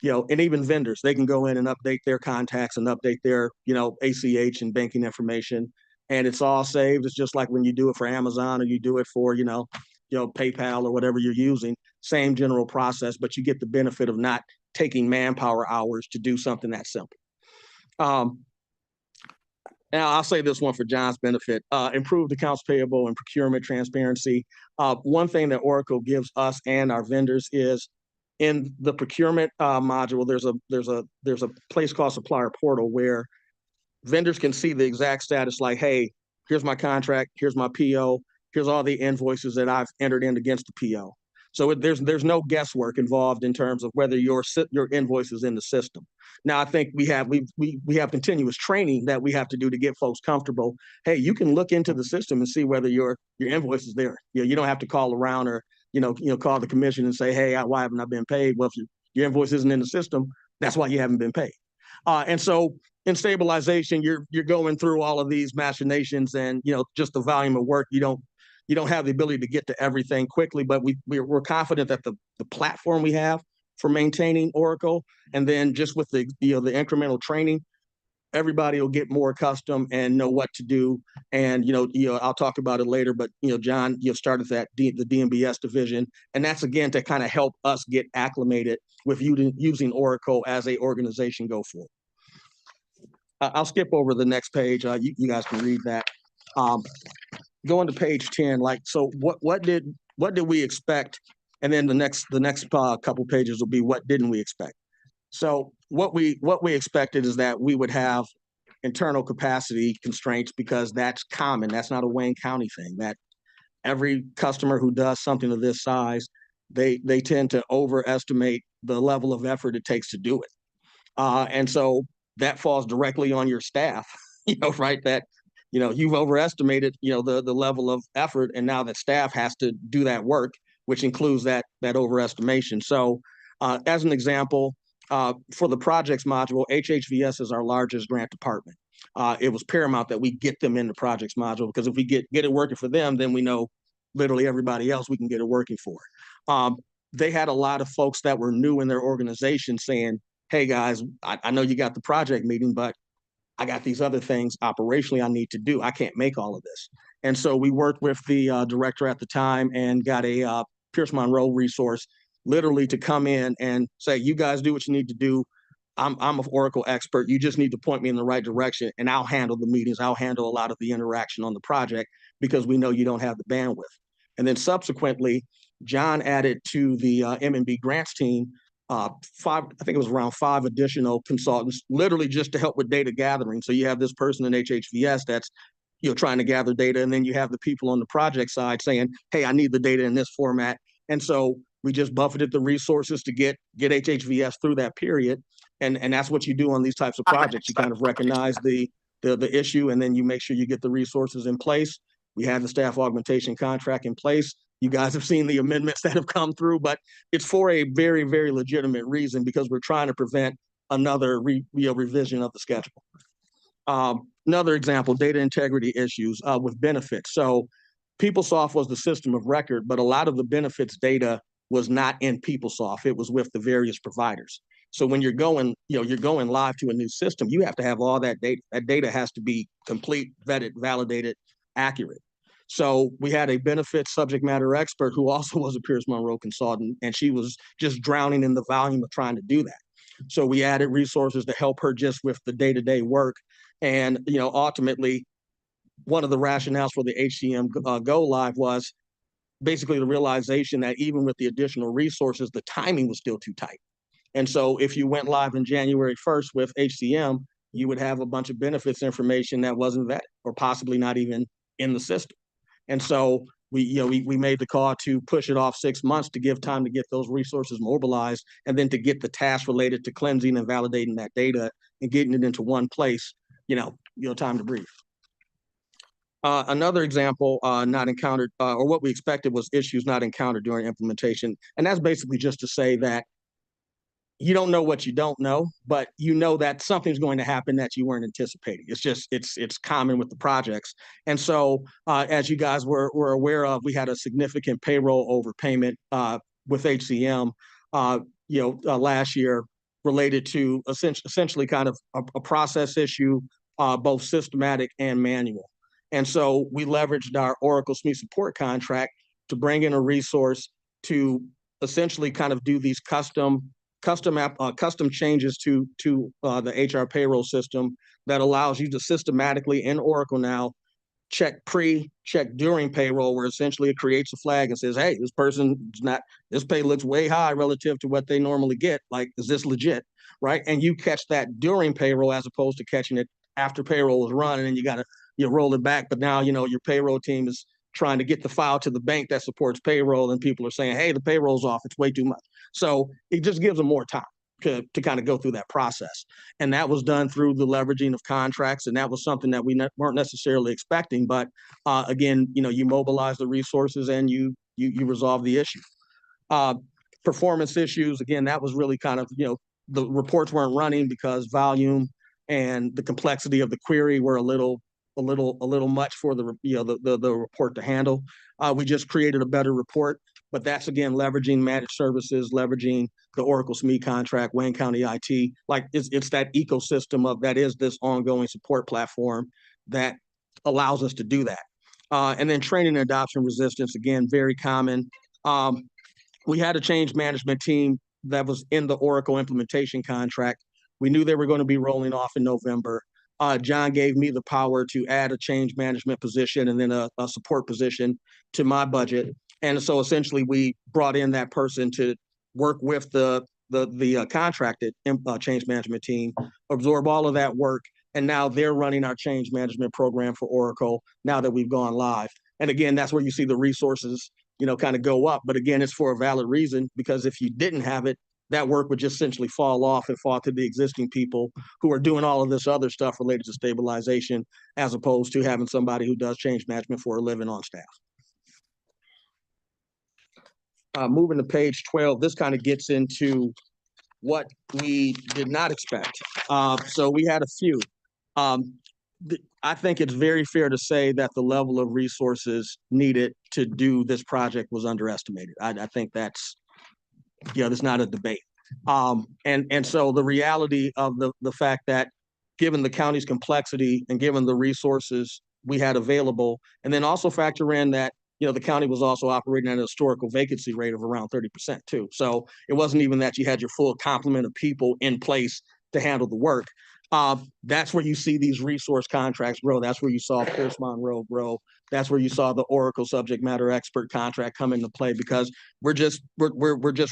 And even vendors, they can go in and update their contacts and update their, ACH and banking information. and it's all saved. It's just like when you do it for Amazon or you do it for, PayPal or whatever you're using, same general process, but you get the benefit of not taking manpower hours to do something that simple. Now, I'll say this one for John's benefit, improved accounts payable and procurement transparency. One thing that Oracle gives us and our vendors is in the procurement module, there's a place called Supplier Portal where vendors can see the exact status, like, hey, here's my contract, here's my PO, here's all the invoices that I've entered in against the PO. So there's no guesswork involved in terms of whether your invoice is in the system. Now, I think we have continuous training that we have to do to get folks comfortable. Hey, you can look into the system and see whether your invoice is there. You don't have to call around or call the commission and say, hey, why haven't I been paid? Well, if your invoice isn't in the system, that's why you haven't been paid. And so in stabilization, you're going through all of these machinations and just the volume of work. You don't have the ability to get to everything quickly, but we're confident that the platform we have for maintaining Oracle, and then just with the incremental training, everybody will get more accustomed and know what to do. And I'll talk about it later, but John, started the DMBS division, and that's again to kind of help us get acclimated with using Oracle as a organization go forward. I'll skip over the next page. You guys can read that. Going to page 10, so what did we expect? And then the next couple pages will be what didn't we expect. So what we expected is that we would have internal capacity constraints because that's common. That's not a Wayne County thing. That every customer who does something of this size, they tend to overestimate the level of effort it takes to do it. And so that falls directly on your staff, right? That you've overestimated, the level of effort, and now that staff has to do that work, which includes that overestimation. So, as an example, for the projects module, HHVS is our largest grant department. It was paramount that we get them in the projects module, because if we get it working for them, then we know literally everybody else we can get it working for. They had a lot of folks that were new in their organization saying, hey guys, I know you got the project meeting, but I got these other things operationally I need to do. I can't make all of this. And so we worked with the director at the time and got a Pierce Monroe resource literally to come in and say, you guys do what you need to do. I'm an Oracle expert. You just need to point me in the right direction, and I'll handle the meetings. I'll handle a lot of the interaction on the project, because we know you don't have the bandwidth. And then subsequently, John added to the M&B grants team I think it was around 5 additional consultants, literally just to help with data gathering. So you have this person in HHVS that's trying to gather data, and then you have the people on the project side saying, hey, I need the data in this format. And so we just buffeted the resources to get HHVS through that period. And that's what you do on these types of projects. You kind of recognize the issue, and then you make sure you get the resources in place. We have the staff augmentation contract in place. You guys have seen the amendments that have come through, but it's for a very, very legitimate reason, because we're trying to prevent another revision of the schedule. Another example, data integrity issues with benefits. So PeopleSoft was the system of record, but a lot of the benefits data was not in PeopleSoft. It was with the various providers. So when you're going live to a new system, you have to have all that data. That data has to be complete, vetted, validated, accurate. So we had a benefits subject matter expert who also was a Pierce Monroe consultant, and she was just drowning in the volume of trying to do that. So we added resources to help her just with the day-to-day work. And, ultimately, one of the rationales for the HCM go live was basically the realization that even with the additional resources, the timing was still too tight. And so if you went live in January 1st with HCM, you would have a bunch of benefits information that wasn't vetted or possibly not even in the system. And so we made the call to push it off 6 months to give time to get those resources mobilized, and then to get the tasks related to cleansing and validating that data and getting it into one place, time to breathe. Another example not encountered, or what we expected, was issues not encountered during implementation. And that's basically just to say that you don't know what you don't know, but you know that something's going to happen that you weren't anticipating. It's common with the projects. And so as you guys were aware of, we had a significant payroll overpayment with HCM last year, related to essentially kind of a process issue, both systematic and manual. And so we leveraged our Oracle SME support contract to bring in a resource to essentially kind of do these custom changes to the HR payroll system that allows you to systematically in Oracle now check during payroll, where essentially it creates a flag and says, hey, this pay looks way high relative to what they normally get. Like, is this legit? Right. And you catch that during payroll as opposed to catching it after payroll is run, and then you roll it back. But now, your payroll team is trying to get the file to the bank that supports payroll, and people are saying, hey, the payroll's off. It's way too much. So it just gives them more time to kind of go through that process. And that was done through the leveraging of contracts. And that was something that we weren't necessarily expecting. But again, you mobilize the resources and you resolve the issue. Performance issues, again, that was really kind of, the reports weren't running because volume and the complexity of the query were a little much for the report to handle. We just created a better report, but that's again leveraging managed services, leveraging the Oracle SME contract, Wayne County IT. Like it's that ecosystem that is this ongoing support platform that allows us to do that. And then training and adoption resistance, again, very common. We had a change management team that was in the Oracle implementation contract. We knew they were going to be rolling off in November. John gave me the power to add a change management position and then a support position to my budget. And so essentially we brought in that person to work with the contracted change management team, absorb all of that work. And now they're running our change management program for Oracle now that we've gone live. And again, that's where you see the resources, kind of go up. But again, it's for a valid reason, because if you didn't have it, that work would just essentially fall off and fall to the existing people who are doing all of this other stuff related to stabilization, as opposed to having somebody who does change management for a living on staff. Moving to page 12, this kind of gets into what we did not expect. So we had a few. I think it's very fair to say that the level of resources needed to do this project was underestimated. I think that's not a debate. And so the reality of the fact that given the county's complexity and given the resources we had available, and then also factor in that, the county was also operating at a historical vacancy rate of around 30% too. So it wasn't even that you had your full complement of people in place to handle the work. That's where you see these resource contracts grow. That's where you saw Pierce Monroe grow. That's where you saw the Oracle subject matter expert contract come into play, because we're just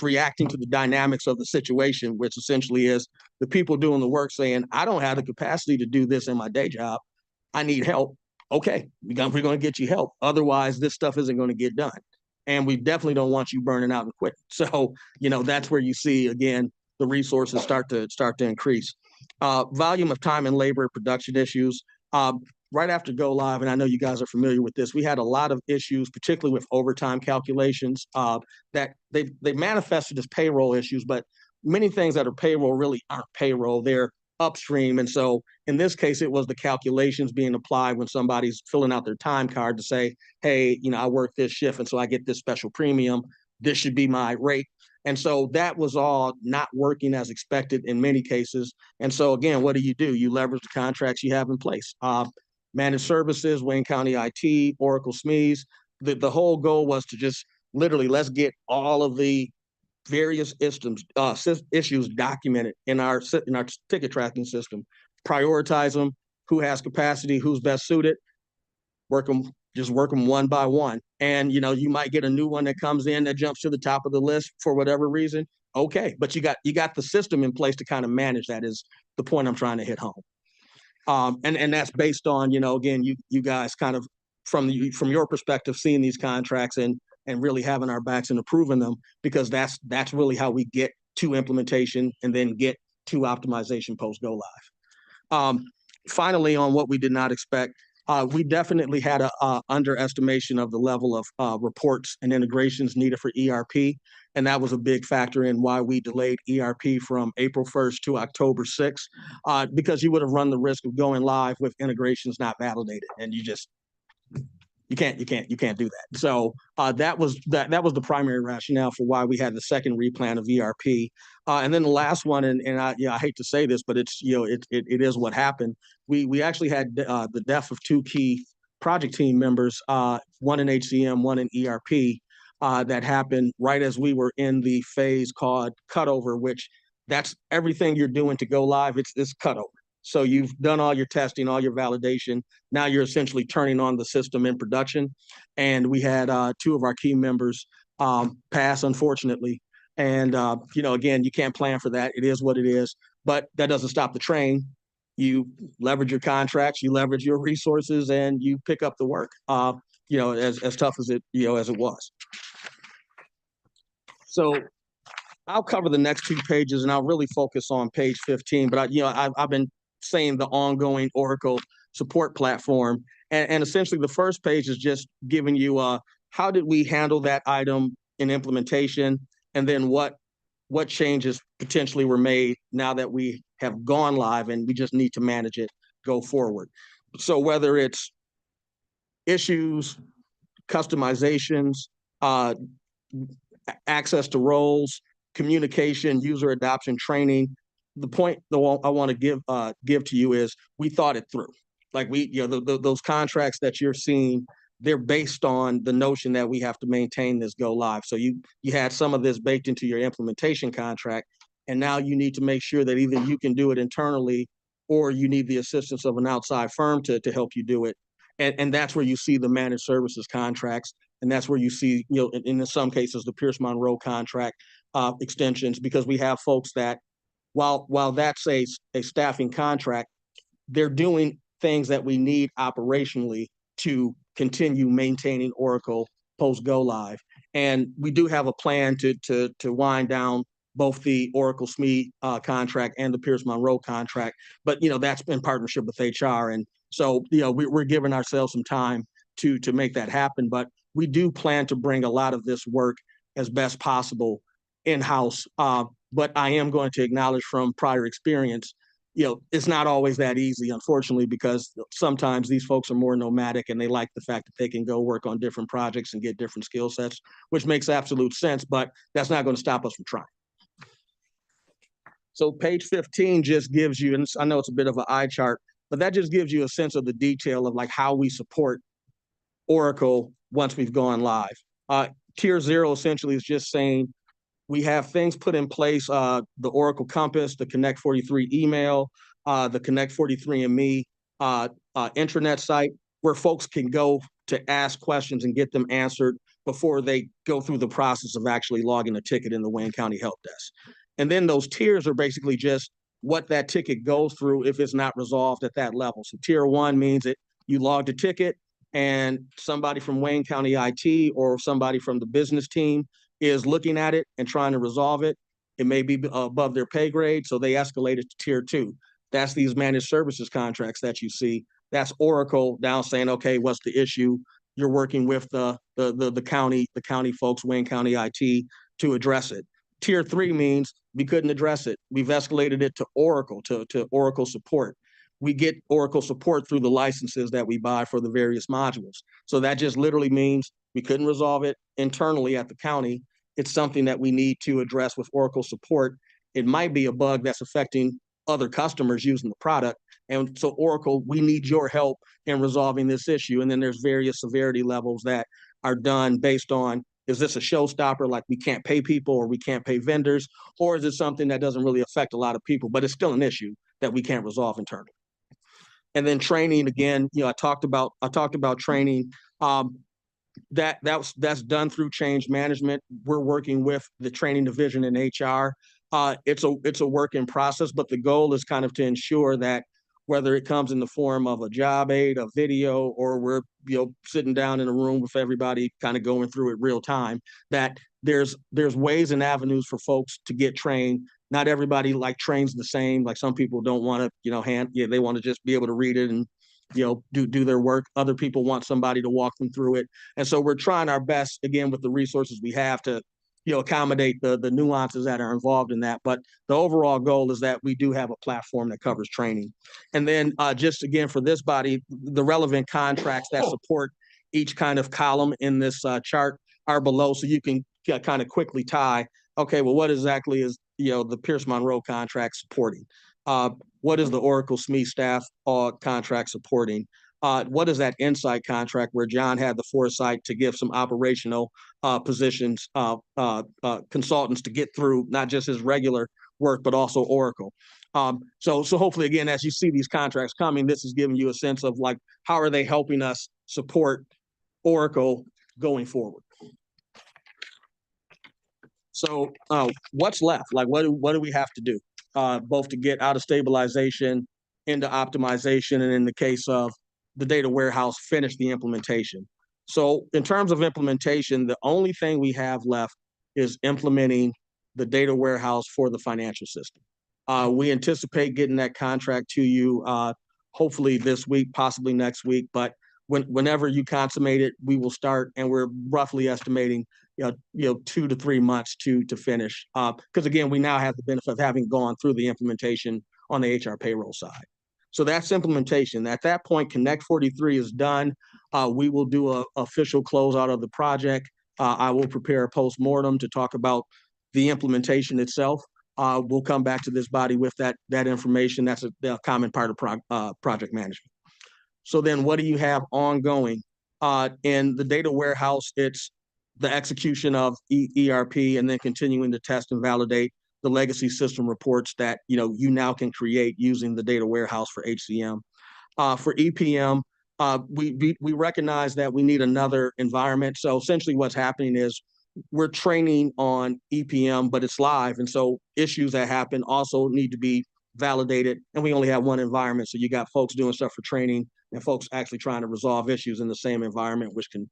reacting to the dynamics of the situation, which essentially is the people doing the work saying, I don't have the capacity to do this in my day job. I need help. Okay, we're going to get you help. Otherwise, this stuff isn't going to get done. And we definitely don't want you burning out and quitting. So, that's where you see, again, the resources start to increase. Volume of time and labor production issues. Right after go live, and I know you guys are familiar with this, we had a lot of issues, particularly with overtime calculations, that they manifested as payroll issues, but many things that are payroll really aren't payroll. They're upstream. And so in this case, it was the calculations being applied when somebody's filling out their time card to say, hey, I work this shift, and so I get this special premium. This should be my rate. And so that was all not working as expected in many cases. And so again, what do? You leverage the contracts you have in place. Managed services, Wayne County IT, Oracle SMEs. The whole goal was to just literally, let's get all of the various issues documented in our ticket tracking system, prioritize them, who has capacity, who's best suited, work them one by one. And you might get a new one that comes in that jumps to the top of the list for whatever reason. Okay, but you got the system in place to kind of manage that, is the point I'm trying to hit home. And that's based on, again, you guys kind of from your perspective, seeing these contracts and really having our backs and approving them, because that's really how we get to implementation and then get to optimization post go live. Finally, on what we did not expect, we definitely had a underestimation of the level of reports and integrations needed for ERP. And that was a big factor in why we delayed ERP from April 1st to October 6th, because you would have run the risk of going live with integrations not validated. And you can't do that. So that was the primary rationale for why we had the second replan of ERP. And then the last one, and I hate to say this, but it's it is what happened. We actually had the death of two key project team members, one in HCM, one in ERP, that happened right as we were in the phase called cutover, which that's everything you're doing to go live. It's cutover. So you've done all your testing, all your validation. Now you're essentially turning on the system in production. And we had two of our key members pass, unfortunately. And, again, you can't plan for that. It is what it is. But that doesn't stop the train. You leverage your contracts, you leverage your resources, and you pick up the work, as tough as it was. So I'll cover the next 2 pages and I'll really focus on page 15. But I've been saying the ongoing Oracle support platform, and essentially the first page is just giving you how did we handle that item in implementation, and then what changes potentially were made now that we have gone live and we just need to manage it go forward. So whether it's issues, customizations, access to roles, communication, user adoption, training. The point that I want to give to you is we thought it through. Like those contracts that you're seeing, they're based on the notion that we have to maintain this go live. So you had some of this baked into your implementation contract, and now you need to make sure that either you can do it internally or you need the assistance of an outside firm to help you do it. And that's where you see the managed services contracts. And that's where you see, in some cases, the Pierce Monroe contract extensions, because we have folks that while that's a staffing contract, they're doing things that we need operationally to continue maintaining Oracle post go live. And we do have a plan to wind down both the Oracle SME contract and the Pierce Monroe contract. But that's in partnership with HR, and so we're giving ourselves some time to make that happen. But we do plan to bring a lot of this work as best possible in-house. But I am going to acknowledge from prior experience, it's not always that easy, unfortunately, because sometimes these folks are more nomadic and they like the fact that they can go work on different projects and get different skill sets, which makes absolute sense, but that's not going to stop us from trying. So page 15 just gives you, and I know it's a bit of an eye chart, but that just gives you a sense of the detail of like how we support Oracle once we've gone live. Tier 0 essentially is just saying we have things put in place, the Oracle Compass, the Connect 43 email, the Connect 43andMe intranet site, where folks can go to ask questions and get them answered before they go through the process of actually logging a ticket in the Wayne County Help Desk. And then those tiers are basically just what that ticket goes through if it's not resolved at that level. So tier 1 means that you logged a ticket and somebody from Wayne County IT or somebody from the business team is looking at it and trying to resolve it. It may be above their pay grade, so they escalate it to tier 2. That's these managed services contracts that you see. That's Oracle now saying, okay, what's the issue? You're working with the county folks, Wayne County IT, to address it. Tier 3 means we couldn't address it. We've escalated it to Oracle, to Oracle support. We get Oracle support through the licenses that we buy for the various modules. So that just literally means we couldn't resolve it internally at the county. It's something that we need to address with Oracle support. It might be a bug that's affecting other customers using the product. And so Oracle, we need your help in resolving this issue. And then there's various severity levels that are done based on, is this a showstopper, like we can't pay people or we can't pay vendors, or is it something that doesn't really affect a lot of people, but it's still an issue that we can't resolve internally? And then training, again, I talked about training. That's done through change management. We're working with the training division in HR. It's a work in process, but the goal is kind of to ensure that whether it comes in the form of a job aid, a video, or we're sitting down in a room with everybody kind of going through it real time, that there's ways and avenues for folks to get trained. Not everybody trains the same. Like some people don't want to, they want to just be able to read it and do their work. Other people want somebody to walk them through it. And so we're trying our best, again, with the resources we have to accommodate the nuances that are involved in that. But the overall goal is that we do have a platform that covers training. And then just again, for this body, the relevant contracts that support each kind of column in this chart are below, so you can kind of quickly tie, okay, well, what exactly is the Pierce Monroe contract supporting? What is the Oracle SME staff contract supporting? what is that Insight contract where John had the foresight to give some operational positions, consultants to get through not just his regular work, but also Oracle. So hopefully, again, as you see these contracts coming, this is giving you a sense of like, how are they helping us support Oracle going forward? So what's left? Like, what do we have to do? Both to get out of stabilization into optimization, and in the case of the data warehouse, finish the implementation. So in terms of implementation, the only thing we have left is implementing the data warehouse for the financial system. We anticipate getting that contract to you hopefully this week, possibly next week, but whenever you consummate it, we will start, and we're roughly estimating 2 to 3 months to finish. Because again, we now have the benefit of having gone through the implementation on the HR payroll side. So that's implementation. At that point, Connect 43 is done. We will do an official closeout of the project. I will prepare a postmortem to talk about the implementation itself. We'll come back to this body with that information. That's a common part of project management. So then what do you have ongoing? In the data warehouse, it's the execution of ERP and then continuing to test and validate the legacy system reports that you now can create using the data warehouse for HCM. For EPM, we recognize that we need another environment. So essentially what's happening is we're training on EPM, but it's live. And so issues that happen also need to be validated. And we only have one environment. So you got folks doing stuff for training and folks actually trying to resolve issues in the same environment, which can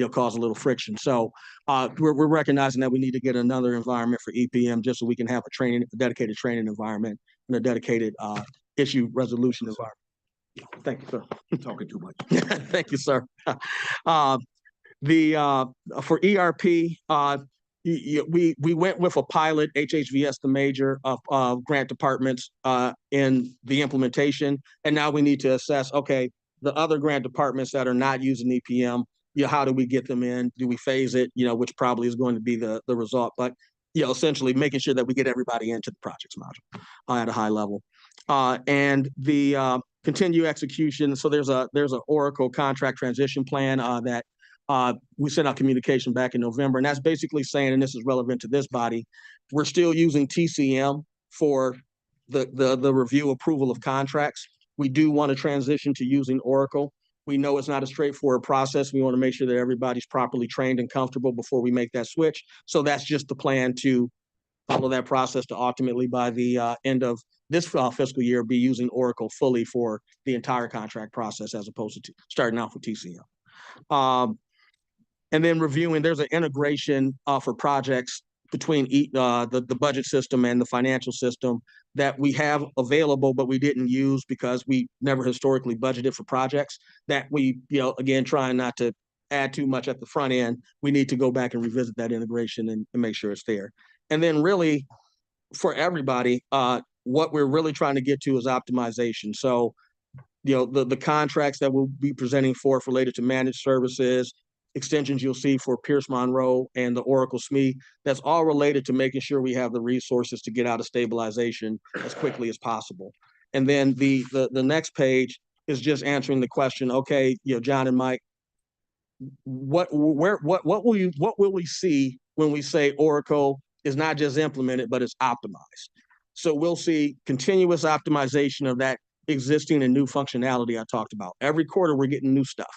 cause a little friction. So we're recognizing that we need to get another environment for EPM just so we can have a dedicated training environment and a dedicated issue resolution environment. Thank you, sir. I'm talking too much. Thank you, sir. For ERP, we went with a pilot, HHVS, the major of grant departments in the implementation, and now we need to assess, okay, the other grant departments that are not using EPM, how do we get them in? Do we phase it? Which probably is going to be the result, but essentially making sure that we get everybody into the projects module at a high level, and the continue execution. So there's an Oracle contract transition plan that we sent out communication back in November, and that's basically saying, and this is relevant to this body, we're still using TCM for the review approval of contracts. We do want to transition to using Oracle. We know it's not a straightforward process. We want to make sure that everybody's properly trained and comfortable before we make that switch. So that's just the plan, to follow that process to ultimately by the end of this fiscal year be using Oracle fully for the entire contract process as opposed to starting out with TCM. And then reviewing, there's an integration for projects between the budget system and the financial system that we have available, but we didn't use because we never historically budgeted for projects, that we, again, trying not to add too much at the front end. We need to go back and revisit that integration and make sure it's there. And then really for everybody, what we're really trying to get to is optimization. So, the contracts that we'll be presenting for related to managed services, extensions you'll see for Pierce Monroe and the Oracle SME, that's all related to making sure we have the resources to get out of stabilization as quickly as possible. And then the next page is just answering the question, okay, John and Mike, what will we see when we say Oracle is not just implemented, but it's optimized? So we'll see continuous optimization of that existing and new functionality I talked about. Every quarter, we're getting new stuff.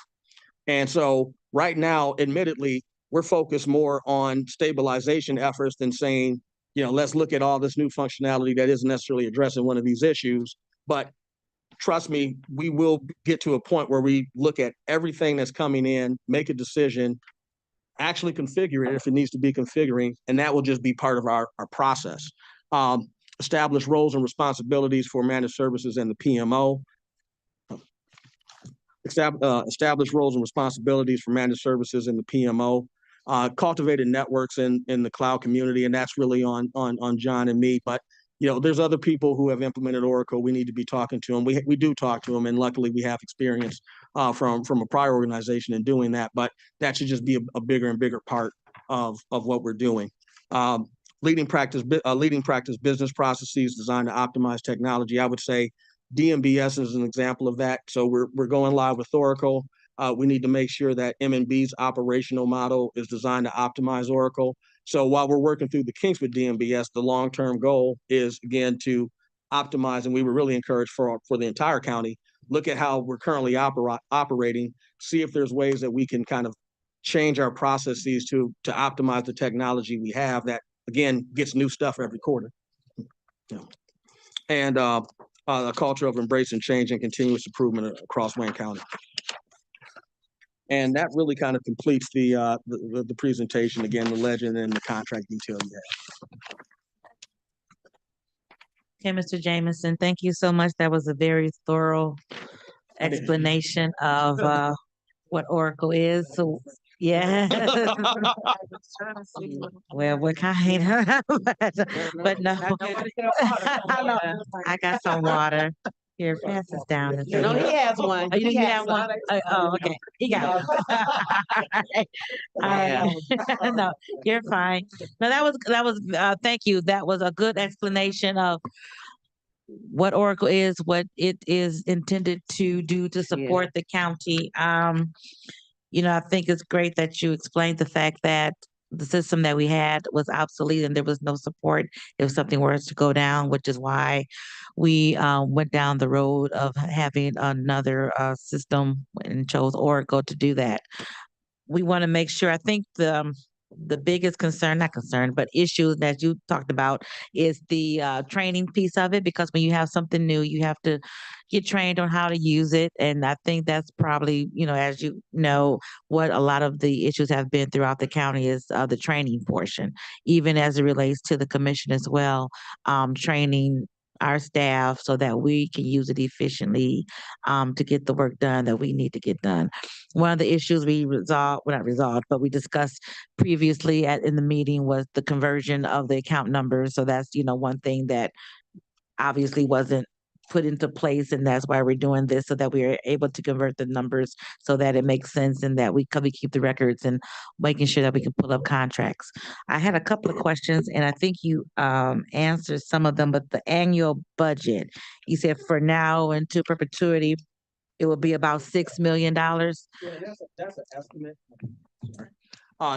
And so right now, admittedly, we're focused more on stabilization efforts than saying, let's look at all this new functionality that isn't necessarily addressing one of these issues. But trust me, we will get to a point where we look at everything that's coming in, make a decision, actually configure it if it needs to be configuring, and that will just be part of our process. Establish roles and responsibilities for managed services and the PMO. Establish roles and responsibilities for managed services in the PMO. Cultivated networks in the cloud community, and that's really on John and me. But there's other people who have implemented Oracle. We need to be talking to them. We do talk to them, and luckily we have experience from a prior organization in doing that. But that should just be a bigger and bigger part of what we're doing. Leading practice business processes designed to optimize technology. I would say DMBS is an example of that. So we're going live with Oracle. We need to make sure that M&B's operational model is designed to optimize Oracle. So while we're working through the kinks with DMBS, the long-term goal is, again, to optimize, and we were really encouraged for the entire county, look at how we're currently operating, see if there's ways that we can kind of change our processes to optimize the technology we have that, again, gets new stuff every quarter. Yeah. And a culture of embracing change and continuous improvement across Wayne County. And that really kind of completes the presentation, again, the legend and the contract detail you have. Okay, Mr. Jameson, thank you so much. That was a very thorough explanation of what Oracle is. So, yeah. Well, what kind? but no. No, I got some water. Here, pass this down. No, he has one. Oh, you He have has one? Oh, okay. He got it. All right. No, you're fine. No, that was, thank you. That was a good explanation of what Oracle is, what it is intended to do to support the county. I think it's great that you explained the fact that the system that we had was obsolete and there was no support if something were to go down, which is why we went down the road of having another system and chose Oracle to do that. We want to make sure, I think the biggest concern, not concern, but issue that you talked about is the training piece of it, because when you have something new, you have to get trained on how to use it. And I think that's probably, as you know, what a lot of the issues have been throughout the county is the training portion, even as it relates to the commission as well, training our staff so that we can use it efficiently to get the work done that we need to get done. One of the issues we not resolved, but we discussed previously in the meeting was the conversion of the account numbers. So that's, one thing that obviously wasn't put into place, and that's why we're doing this, so that we are able to convert the numbers so that it makes sense and that we keep the records and making sure that we can pull up contracts. I had a couple of questions, and I think you answered some of them, but the annual budget, you said for now into perpetuity, it will be about $6 million. Yeah, that's an estimate.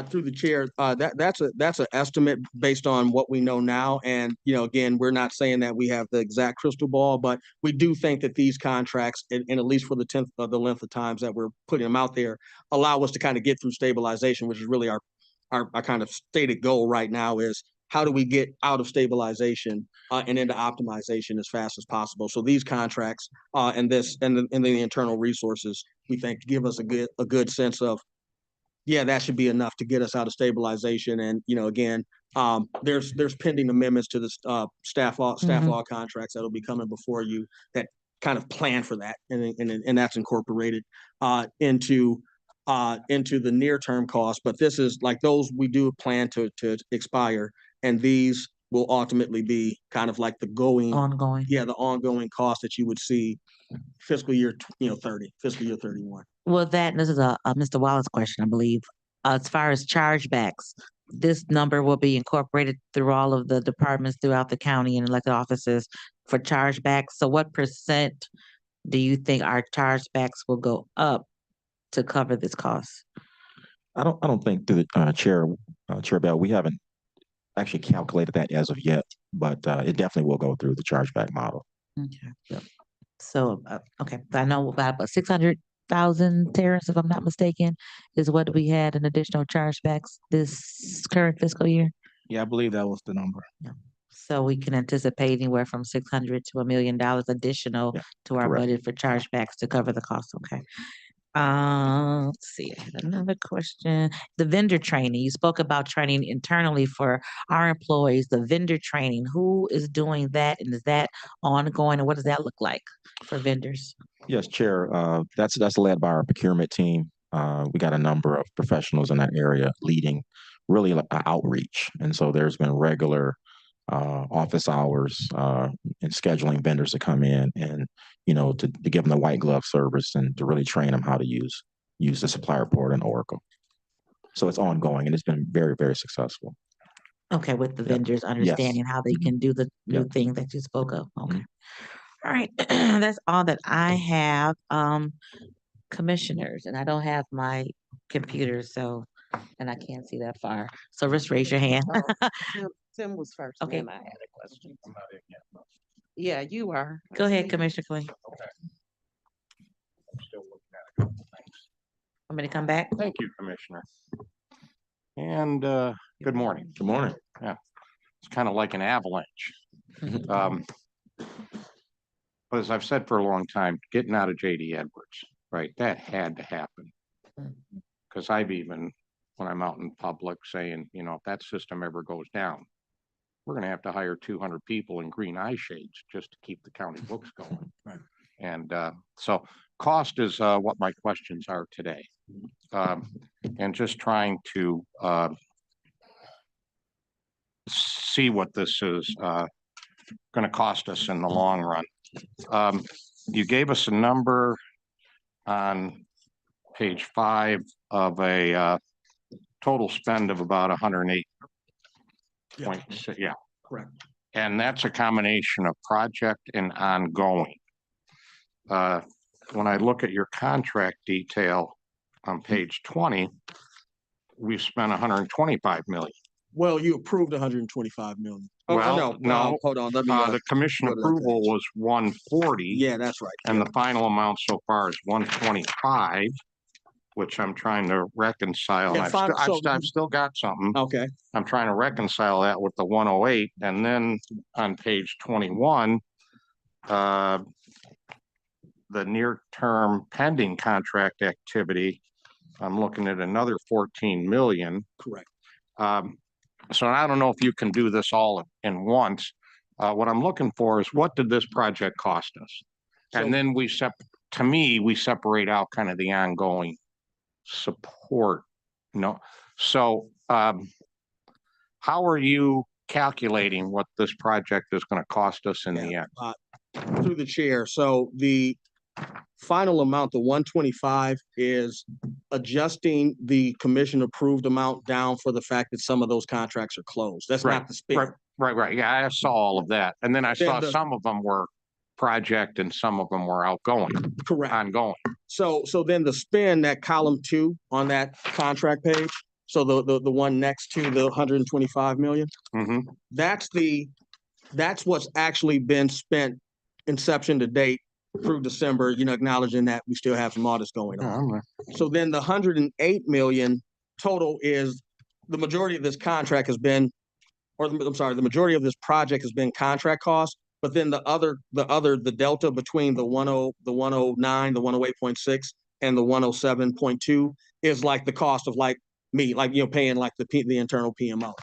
Through the chair, that's an estimate based on what we know now. And, again, we're not saying that we have the exact crystal ball, but we do think that these contracts, and at least for the length of times that we're putting them out there, allow us to kind of get through stabilization, which is really our kind of stated goal right now, is how do we get out of stabilization and into optimization as fast as possible. So these contracts and the internal resources, we think, give us a good sense of, yeah, that should be enough to get us out of stabilization. And, again, there's pending amendments to the staff law contracts that'll be coming before you that kind of plan for that. And that's incorporated into the near-term costs. But this is like those we do plan to expire. And these will ultimately be kind of like the ongoing cost that you would see fiscal year 30, fiscal year 31. Well, this is a Mr. Wallace question, I believe. As far as chargebacks, this number will be incorporated through all of the departments throughout the county and elected offices for chargebacks. So what percent do you think our chargebacks will go up to cover this cost? I don't think through the Chair Bell, we haven't actually calculated that as of yet, but it definitely will go through the chargeback model. Okay. Yep. So, okay, I know about 600,000, Terrence, if I'm not mistaken, is what we had in additional chargebacks this current fiscal year. Yeah, I believe that was the number. Yeah. So we can anticipate anywhere from 600 to $1 million additional to our correct. budget for chargebacks to cover the cost. Okay. Let's see. I had another question. The vendor training. You spoke about training internally for our employees. The vendor training. Who is doing that, and is that ongoing? And what does that look like for vendors? Yes, Chair. That's led by our procurement team. We got a number of professionals in that area leading really like outreach, and so there's been regular office hours and scheduling vendors to come in and to give them the white glove service and to really train them how to use the supplier portal in Oracle. So it's ongoing and it's been very, very successful. Okay, with the vendors understanding how they can do the new thing that you spoke of. Okay. All right, that's all that I have. Commissioners, and I don't have my computer, so, and I can't see that far. So just raise your hand. Tim was first. Okay. And then I had a question. Yeah, you are. Go ahead, Commissioner Clay. Want me to come back? Thank you, Commissioner. And good morning. Good morning. Yeah, it's kind of like an avalanche. But as I've said for a long time, getting out of JD Edwards, right, that had to happen. Because I've even, when I'm out in public saying, you know, if that system ever goes down, we're going to have to hire 200 people in green eye shades just to keep the county books going. Right. And so cost is what my questions are today. And just trying to see what this is going to cost us in the long run. You gave us a number on page 5 of a total spend of about 108.6. Yeah, Correct. and that's a combination of project and ongoing. When I look at your contract detail on page 20, we've spent 125 million. Well, you approved 125 million. Oh, Well, no, hold on. Let me. the commission go to that approval page. was 140. Yeah, that's right. And the final amount so far is 125, which I'm trying to reconcile. Yeah, I've still got something. Okay. I'm trying to reconcile that with the 108. And then on page 21, the near-term pending contract activity, I'm looking at another 14 million. Correct. So I don't know if you can do this all in once. What I'm looking for is, what did this project cost us? And then we separate out kind of the ongoing support. So how are you calculating what this project is going to cost us in the end? Through the chair. So the final amount, the 125, is adjusting the commission approved amount down for the fact that some of those contracts are closed. That's not the spend. Right. Yeah, I saw all of that. And then I saw the- some of them were project and some of them were outgoing, Correct. ongoing. So then the spend, that column 2 on that contract page, so the one next to the 125 million, Mhm. that's what's actually been spent inception to date through December, acknowledging that we still have some audits going on. So then the 108 million total is, the majority of this contract has been, the majority of this project has been contract costs, but then the delta between the 109, the 108.6 and the 107.2 is like the cost of like me, like, paying like the internal PMO.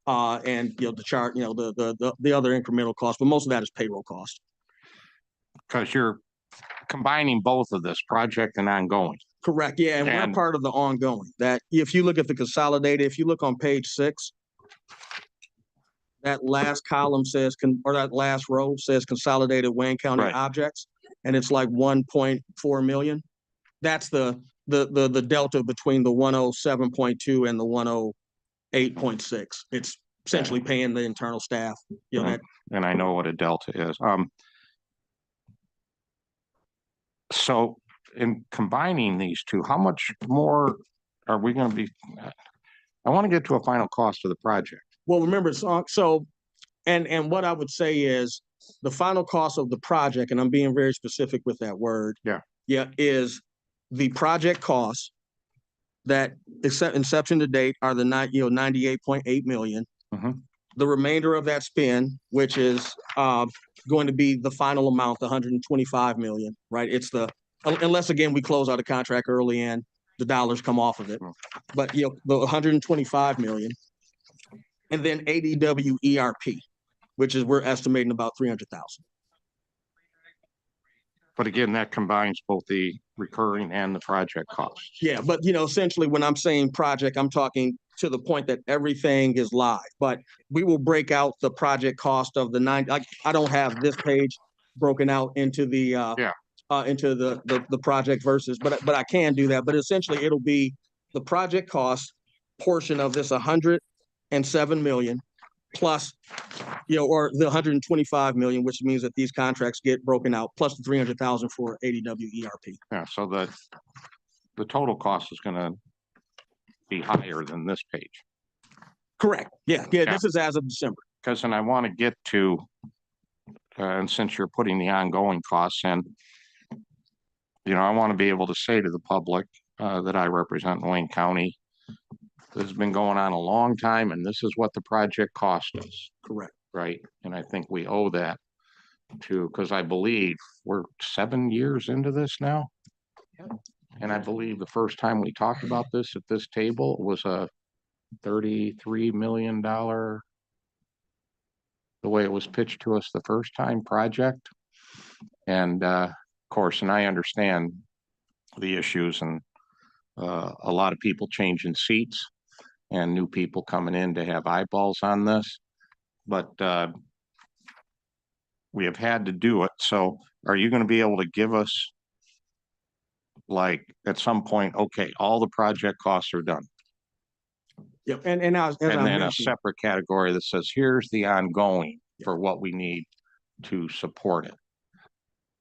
And the chart, the other incremental cost, but most of that is payroll cost. Because you're combining both of this project and ongoing. Correct. Yeah, and we're part of the ongoing. That if you look at the consolidated, if you look on page 6, that last column says, or that last row says consolidated Wayne County objects, and it's like 1.4 million. That's the delta between the 107.2 and the 108.6. It's essentially paying the internal staff. And I know what a delta is. So in combining these two, how much more are we going to be? I want to get to a final cost of the project. Well, remember, and what I would say is the final cost of the project, and I'm being very specific with that word. Yeah, is the project costs that inception to date are the 98.8 million. Mm-hmm. The remainder of that spend, which is going to be the final amount, the 125 million, right? It's unless again we close out a contract early and the dollars come off of it, but the 125 million, and then ADW ERP, which is we're estimating about 300,000. But again, that combines both the recurring and the project costs. Yeah, but essentially when I'm saying project, I'm talking to the point that everything is live, but we will break out the project cost of the 9. I don't have this page broken out into the into the project versus, but I can do that. But essentially it'll be the project cost portion of this 107 million plus, or the 125 million, which means that these contracts get broken out, plus the 300,000 for ADW ERP. Yeah, so the total cost is gonna be higher than this page. Correct. Yeah, this is as of December. Because then I want to get to, and since you're putting the ongoing costs in, I want to be able to say to the public that I represent in Wayne County, this has been going on a long time and this is what the project cost us. Correct. Right? And I think we owe that because I believe we're 7 years into this now. And I believe the first time we talked about this at this table was a $33 million, the way it was pitched to us the first time, project. And of course, and I understand the issues and a lot of people changing seats and new people coming in to have eyeballs on this. But we have had to do it. So are you going to be able to give us, like, at some point, okay, all the project costs are done? Yep. And as I then a mentioned, separate category that says, here's the ongoing for what we need to support it.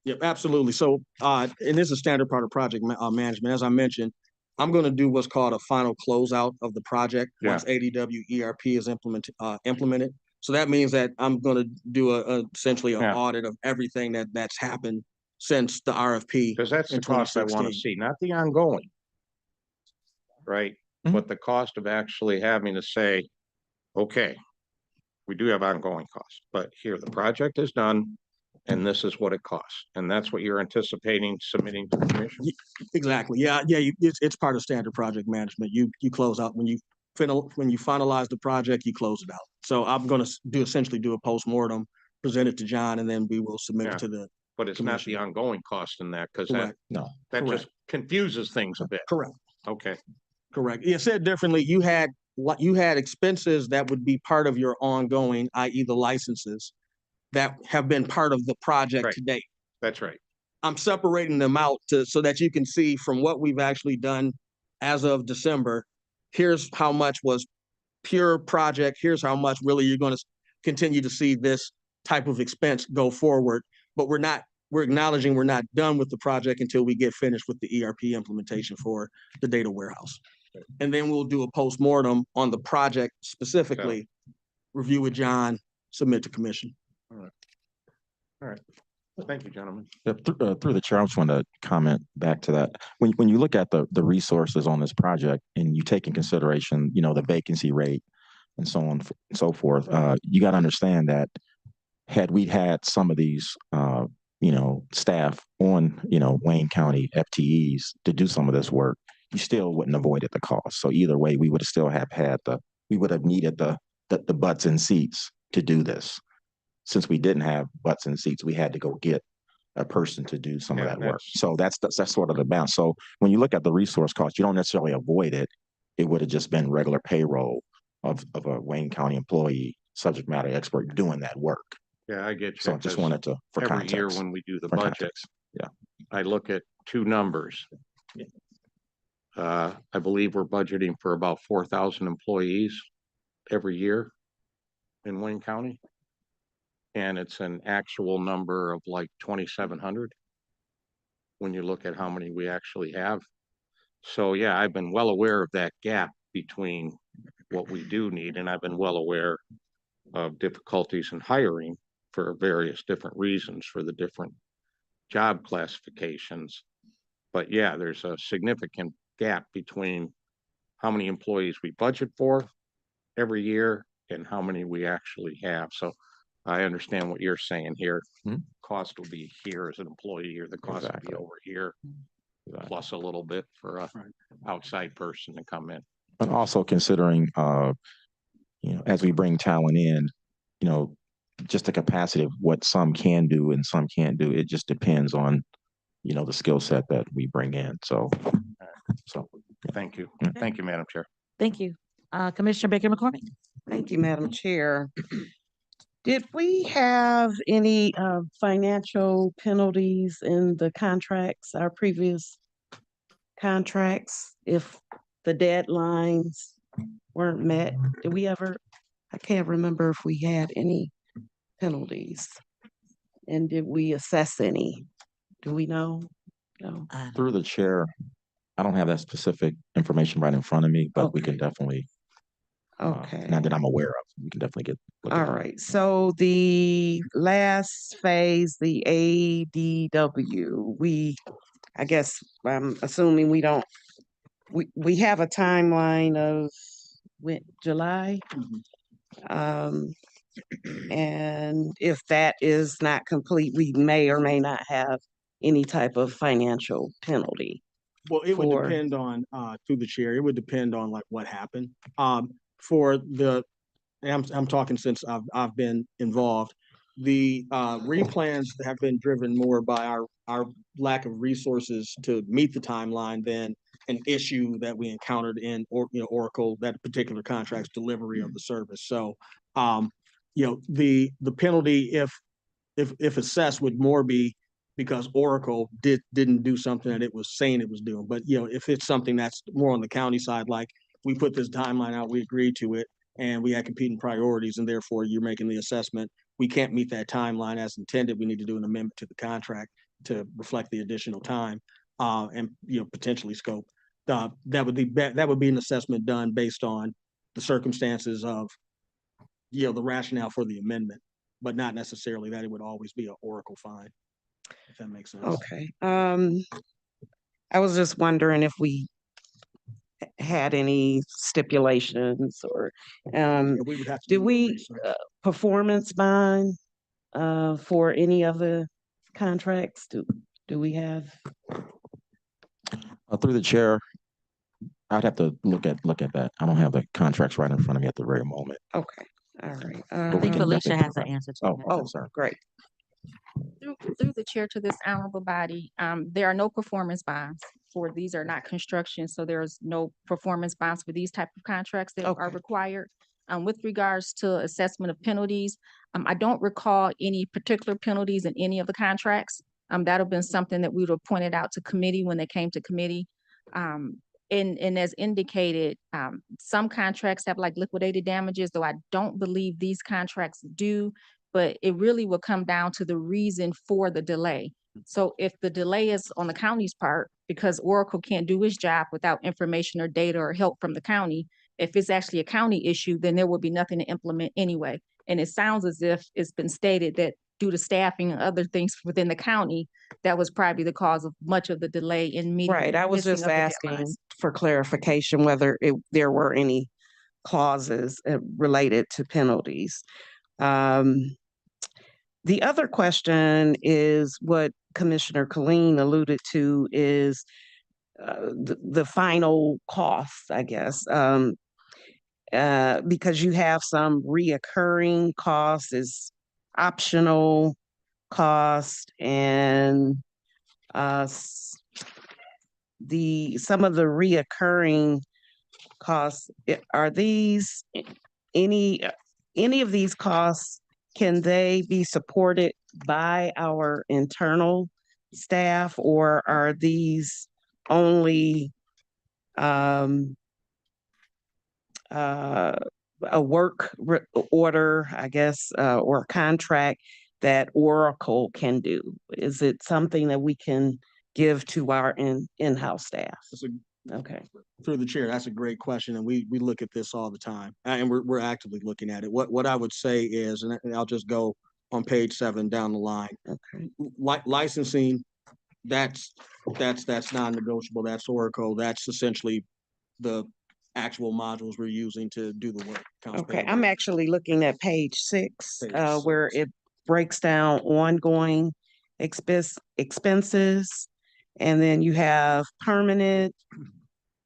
Yep, absolutely. So, and this is standard part of project management. As I mentioned, I'm going to do what's called a final closeout of the project once ADW ERP is implemented. So that means that I'm going to do essentially an audit of everything that's happened since the RFP. Because that's the cost I want to see, not the ongoing. Right? But the cost of actually having to say, okay, we do have ongoing costs, but here the project is done and this is what it costs. And that's what you're anticipating submitting to the commission? Exactly. Yeah. It's part of standard project management. You close out when you finalize the project, you close it out. So I'm going to essentially do a postmortem, present it to John, and then we will submit it to the. But it's commission. not the ongoing cost in that, because that Correct. just confuses things a bit. Correct. Okay. Correct. Yeah, said differently, you had expenses that would be part of your ongoing, i.e. the licenses that have been part of the project to date. That's right. I'm separating them out so that you can see from what we've actually done as of December. Here's how much was pure project. Here's how much really you're going to continue to see this type of expense go forward. But we're acknowledging we're not done with the project until we get finished with the ERP implementation for the data warehouse. And then we'll do a postmortem on the project specifically, review with John, submit to commission. All right. Thank you, gentlemen. Through the chair, I just want to comment back to that. When you look at the resources on this project and you take in consideration, the vacancy rate and so on and so forth, you got to understand that had we had some of these, staff on, Wayne County FTEs to do some of this work, you still wouldn't have avoided the cost. So either way, we would have still we would have needed the butts and seats to do this. Since we didn't have butts and seats, we had to go get a person to do some of that work. So that's sort of the balance. So when you look at the resource cost, you don't necessarily avoid it. It would have just been regular payroll of a Wayne County employee, subject matter expert doing that work. Yeah, I get you. So I just wanted to, for every context. year when we do the budget, I look at two numbers. I believe we're budgeting for about 4,000 employees every year in Wayne County. And it's an actual number of like 2,700 when you look at how many we actually have. So yeah, I've been well aware of that gap between what we do need, and I've been well aware of difficulties in hiring for various different reasons for the different job classifications. But yeah, there's a significant gap between how many employees we budget for every year and how many we actually have. So I understand what you're saying here. Cost will be here as an employee, or the cost will be over here, plus a little bit for a outside person to come in. But also considering, as we bring talent in, just the capacity of what some can do and some can't do. It just depends on, the skill set that we bring in. So thank you. Thank you, Madam Chair. Thank you. Commissioner Baker McCormick. Thank you, Madam Chair. Did we have any financial penalties in the contracts, our previous contracts, if the deadlines weren't met? Did we ever I can't remember if we had any penalties. And did we assess any? Do we know? No. Through the chair, I don't have that specific information right in front of me, but we can Okay. definitely, Okay. not that I'm aware of, we can definitely look All at that. right. So the last phase, the ADW, I guess, I'm assuming we have a timeline of July. Um, and if that is not complete, we may or may not have any type of financial penalty. Well, it would for- depend on, through the chair, it would depend on like what happened. For the, and I'm talking since I've been involved, the replans have been driven more by our lack of resources to meet the timeline than an issue that we encountered in, or, Oracle, that particular contract's delivery of the service. So, the penalty, if assessed, would more be because Oracle didn't do something that it was saying it was doing. But if it's something that's more on the county side, like we put this timeline out, we agreed to it, and we had competing priorities, and therefore you're making the assessment, we can't meet that timeline as intended, we need to do an amendment to the contract to reflect the additional time, and potentially scope. That would be an assessment done based on the circumstances of the rationale for the amendment, but not necessarily that it would always be an Oracle fine, if that makes sense. Okay. I was just wondering if we had any stipulations or, We would have to. did do more we, research. performance bond, for any of the contracts? Do we have? Through the chair, I'd have to look at that. I don't have the contracts right in front of me at the very moment. Okay, all right. I we think can Felicia definitely has an answer to Oh, that. okay, sorry. Great. Through the chair to this honorable body, there are no performance bonds for, these are not construction, so there's no performance bonds for these type of contracts that are Okay. required. With regards to assessment of penalties, I don't recall any particular penalties in any of the contracts. That have been something that we would have pointed out to committee when they came to committee. And as indicated, some contracts have like liquidated damages, though I don't believe these contracts do. But it really will come down to the reason for the delay. So if the delay is on the county's part, because Oracle can't do its job without information or data or help from the county, if it's actually a county issue, then there will be nothing to implement anyway. And it sounds as if it's been stated that due to staffing and other things within the county, that was probably the cause of much of the delay in meeting. Right, I was missing just of the asking deadlines. for clarification whether there were any clauses related to penalties. The other question is what Commissioner Colleen alluded to is the final cost, I guess. Because you have some reoccurring costs is optional cost, and some of the reoccurring costs, are these any of these costs, can they be supported by our internal staff, or are these only a work order, I guess, or a contract that Oracle can do? Is it something that we can give to our in-house staff? Okay. Through the chair, that's a great question, and we look at this all the time, and we're actively looking at it. What I would say is, and I'll just go on page 7 down the line. Okay. Licensing, that's non-negotiable. That's Oracle. That's essentially the actual modules we're using to do the work. Okay, I'm actually looking at page 6, Page where it breaks down ongoing expenses, and then you have permanent,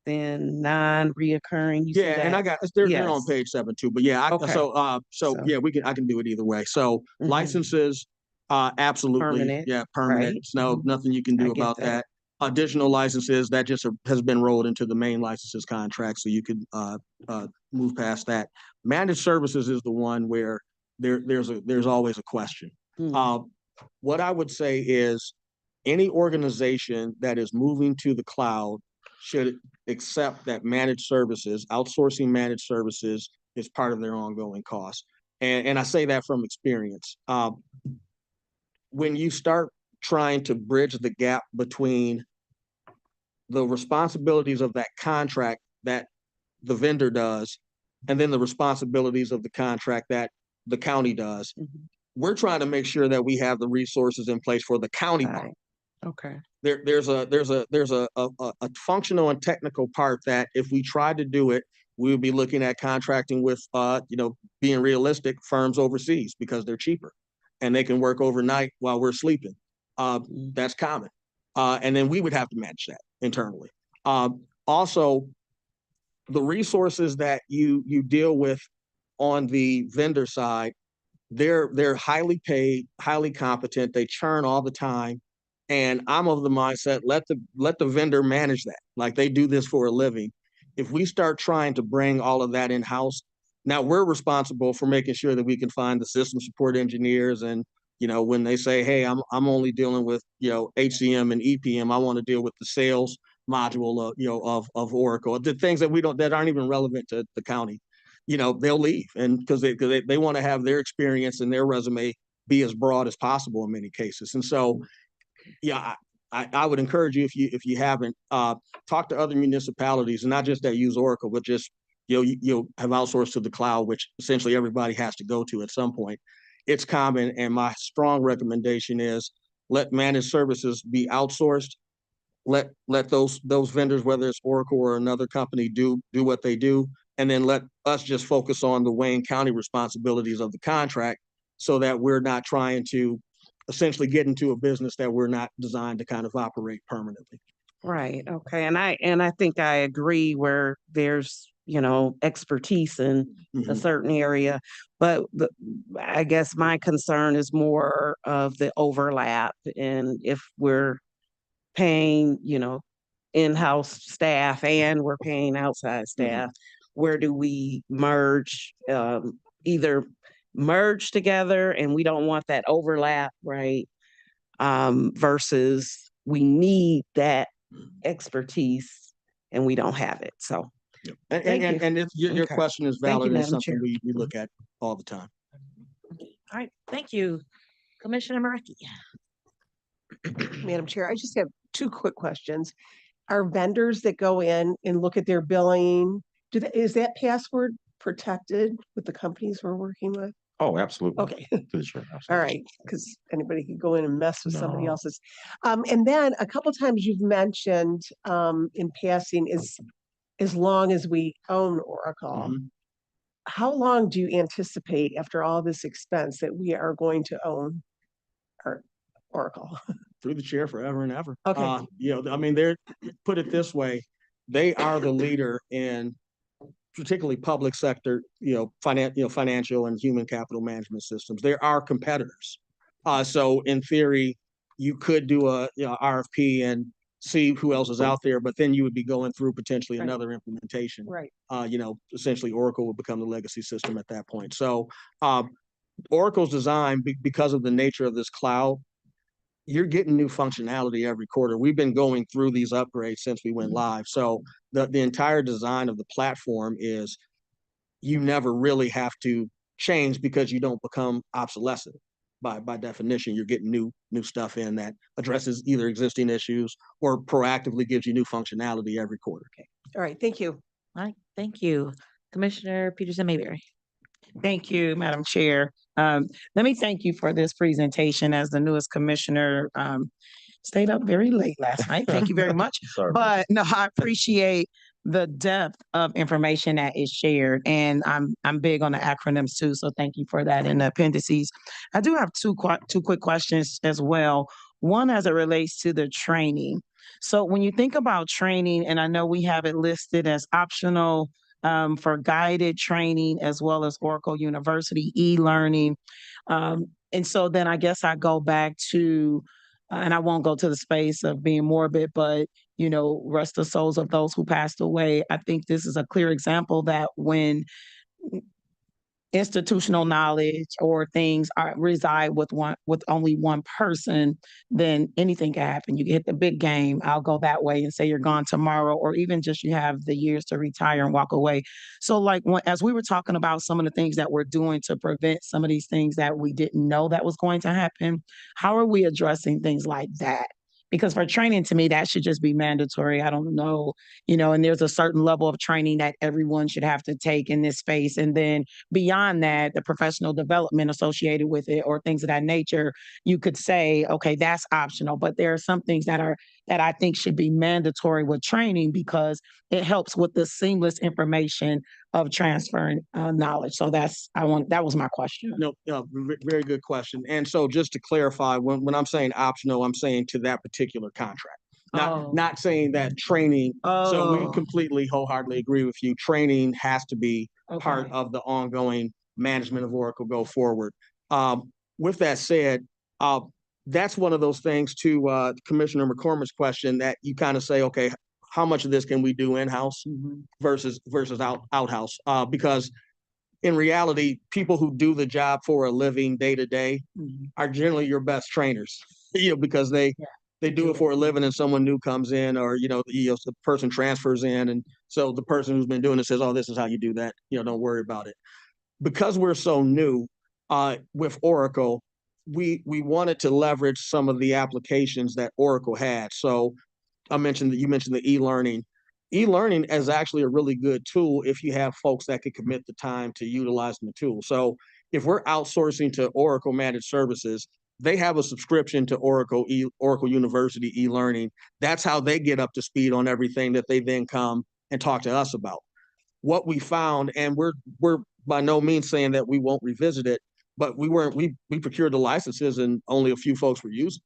then non-reoccurring. You see Yeah, and that? I got, they're on Yes. page 7 too, but yeah, Okay. so So- yeah, I can do it either way. So Mhm. licenses, absolutely, Permanent, yeah, permanent. right? No, Mhm. nothing you can I do get about that. that. Additional licenses, that just has been rolled into the main licenses contract, so you could move past that. Managed services is the one where there's always a question. Hmm. What I would say is any organization that is moving to the cloud should accept that managed services, outsourcing managed services is part of their ongoing costs. And I say that from experience. When you start trying to bridge the gap between the responsibilities of that contract that the vendor does, and then the responsibilities of the contract that the county does, we're trying to make sure that we have the resources in place for the county part. Okay. There's a functional and technical part that if we tried to do it, we would be looking at contracting with, being realistic, firms overseas because they're cheaper and they can work overnight while we're sleeping. That's common. And then we would have to manage that internally. Also, the resources that you deal with on the vendor side, they're highly paid, highly competent. They churn all the time. And I'm of the mindset, let the vendor manage that. Like they do this for a living. If we start trying to bring all of that in-house, now we're responsible for making sure that we can find the system support engineers. And, when they say, hey, I'm only dealing with, HCM and EPM, I want to deal with the sales module of Oracle, the things that aren't even relevant to the county, they'll leave. And because they want to have their experience and their resume be as broad as possible in many cases. And so, yeah, I would encourage you, if you haven't, talk to other municipalities, and not just that use Oracle, but just you'll have outsourced to the cloud, which essentially everybody has to go to at some point. It's common, and my strong recommendation is let managed services be outsourced. Let those vendors, whether it's Oracle or another company, do what they do, and then let us just focus on the Wayne County responsibilities of the contract, so that we're not trying to essentially get into a business that we're not designed to kind of operate permanently. Right. Okay. And I think I agree where there's, expertise in a certain area, but I guess my concern is more of the overlap. And if we're paying, in-house staff and we're paying outside staff, where do we merge, either merge together, and we don't want that overlap, right? Versus we need that expertise and we don't have it. So And if your Okay. question is Thank you, valid, it's Madam something Chair. we look at all the time. All right, thank you. Commissioner Marecki. Madam Chair, I just have two quick questions. Are vendors that go in and look at their billing, is that password protected with the companies we're working with? Oh, absolutely. Okay, For sure. all Absolutely. right, because anybody could go in and mess with somebody No. else's. And then a couple times you've mentioned in passing is as long as we own Oracle. How long do you anticipate after all this expense that we are going to own our Oracle? Through the chair forever and ever. Okay. They're, put it this way, they are the leader in particularly public sector, financial and human capital management systems. They're our competitors. So in theory, you could do a RFP and see who else is out there, but then you would be going through potentially Right. another implementation. Right. Essentially Oracle would become the legacy system at that point. So Oracle's design, because of the nature of this cloud, you're getting new functionality every quarter. We've been going through these upgrades since we went live. So the entire design of the platform is you never really have to change because you don't become obsolescent. By definition, you're getting new stuff in that addresses either existing issues or proactively gives you new functionality every quarter. Okay. All right. Thank you. All right, thank you. Commissioner Peterson Mayberry. Thank you, Madam Chair. Let me thank you for this presentation. As the newest commissioner, stayed up very late last night. Thank you very much. Sorry. But no, I appreciate the depth of information that is shared, and I'm big on the acronyms too. So thank you for that in the appendices. I do have two quick questions as well. One as it relates to the training. So when you think about training, and I know we have it listed as optional for guided training as well as Oracle University e-learning. And so then I guess I go back to, and I won't go to the space of being morbid, but rest the souls of those who passed away. I think this is a clear example that when institutional knowledge or things reside with only one person, then anything can happen. You can hit the big game. I'll go that way and say you're gone tomorrow, or even just you have the years to retire and walk away. So like as we were talking about some of the things that we're doing to prevent some of these things that we didn't know that was going to happen, how are we addressing things like that? Because for training, to me, that should just be mandatory. I don't know, and there's a certain level of training that everyone should have to take in this space. And then beyond that, the professional development associated with it or things of that nature, you could say, okay, that's optional. But there are some things that I think should be mandatory with training because it helps with the seamless information of transferring knowledge. So that was my question. No, very good question. And so just to clarify, when I'm saying optional, I'm saying to that particular contract. Not saying that training. So we completely wholeheartedly agree with you. Training has to be part of the ongoing management of Oracle go forward. With that said, that's one of those things to Commissioner McCormick's question that you kind of say, okay, how much of this can we do in-house versus out-house? Because in reality, people who do the job for a living day to day are generally your best trainers, because they do it for a living and someone new comes in, or, the person transfers in. And so the person who's been doing it says, oh, this is how you do that. Don't worry about it. Because we're so new with Oracle, we wanted to leverage some of the applications that Oracle had. So you mentioned the e-learning. E-learning is actually a really good tool if you have folks that could commit the time to utilizing the tool. So if we're outsourcing to Oracle Managed Services, they have a subscription to Oracle University e-learning. That's how they get up to speed on everything that they then come and talk to us about. What we found, and we're by no means saying that we won't revisit it, but we procured the licenses and only a few folks were using.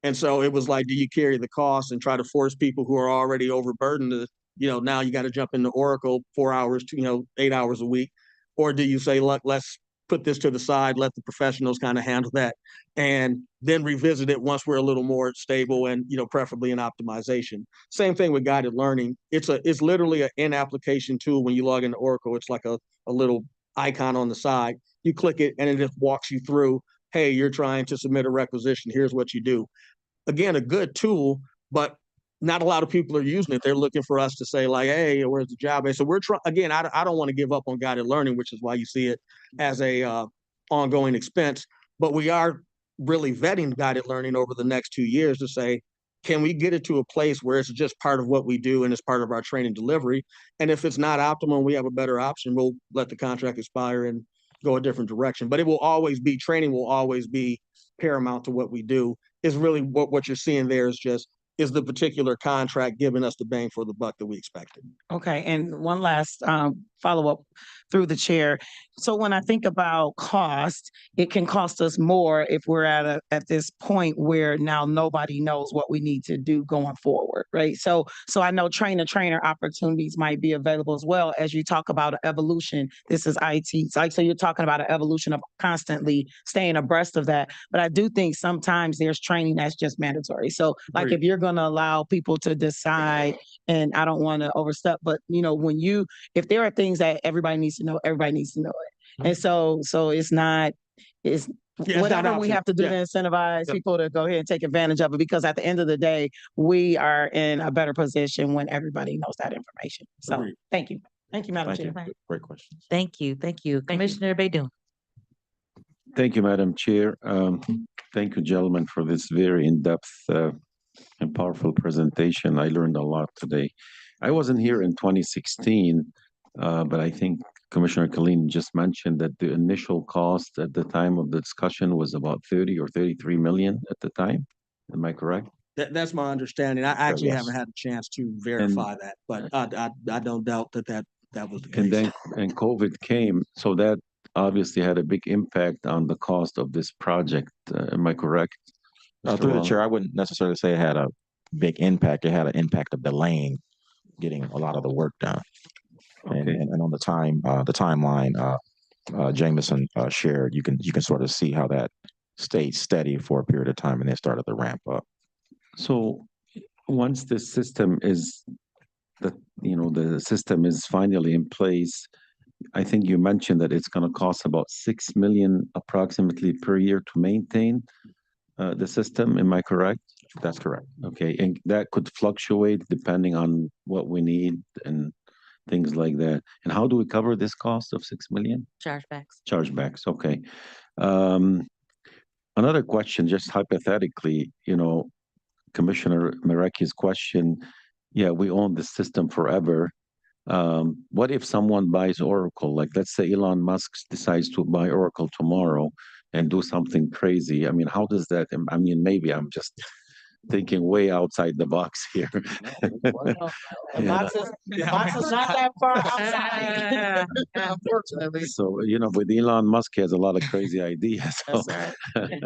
And so it was like, do you carry the cost and try to force people who are already overburdened to, now you got to jump into Oracle 4 hours to, 8 hours a week? Or do you say, look, let's put this to the side, let the professionals kind of handle that, and then revisit it once we're a little more stable and, preferably in optimization. Same thing with guided learning. It's literally an in-application tool. When you log into Oracle, it's like a little icon on the side. You click it and it just walks you through, hey, you're trying to submit a requisition. Here's what you do. Again, a good tool, but not a lot of people are using it. They're looking for us to say like, hey, where's the job? And so we're trying, again, I don't want to give up on guided learning, which is why you see it as a ongoing expense, but we are really vetting guided learning over the next 2 years to say, can we get it to a place where it's just part of what we do and it's part of our training delivery? And if it's not optimal, we have a better option, we'll let the contract expire and go a different direction. But it will always be, training will always be paramount to what we do. Is really what you're seeing there is the particular contract giving us the bang for the buck that we expected. Okay, and one last follow-up through the chair. So when I think about cost, it can cost us more if we're at this point where now nobody knows what we need to do going forward, right? So I know trainer opportunities might be available as well as you talk about evolution. This is IT. So you're talking about an evolution of constantly staying abreast of that. But I do think sometimes there's training that's just mandatory. So like if you're going to allow people to decide, and I don't want to overstep, but if there are things that everybody needs to know, everybody needs to know it. And so it's whatever we have to do to incentivize people to go ahead and take advantage of it, because at the end of the day, we are in a better position when everybody knows that information. So Agreed. Thank you, Madam Chair. Great questions. Thank you. Commissioner Baydun. Thank you, Madam Chair. Thank you, gentlemen, for this very in-depth and powerful presentation. I learned a lot today. I wasn't here in 2016, but I think Commissioner Killeen just mentioned that the initial cost at the time of the discussion was about 30 or 33 million at the time. Am I correct? That's my understanding. I actually Yes. haven't had a chance to verify that, but I don't doubt that was the And case. then COVID came, so that obviously had a big impact on the cost of this project. Am I correct? Mr. Through the Wong? chair, I wouldn't necessarily say it had a big impact. It had an impact of delaying getting a lot of the work done. Okay. And on the timeline, Jameson shared, you can sort of see how that stayed steady for a period of time and then started to ramp up. So once the system is finally in place, I think you mentioned that it's gonna cost about 6 million approximately per year to maintain the system. Am I correct? That's correct. Okay, and that could fluctuate depending on what we need and things like that. And how do we cover this cost of 6 million? Chargebacks. Chargebacks, okay. Um, Another question, just hypothetically, Commissioner Maraki's question, yeah, we own the system forever. What if someone buys Oracle? Like, let's say Elon Musk decides to buy Oracle tomorrow and do something crazy. I mean, how does that, I mean, maybe I'm just thinking way outside the box here. Yeah. Box is not that far outside. Unfortunately. So, but Elon Musk has a lot of crazy ideas. So. That's right.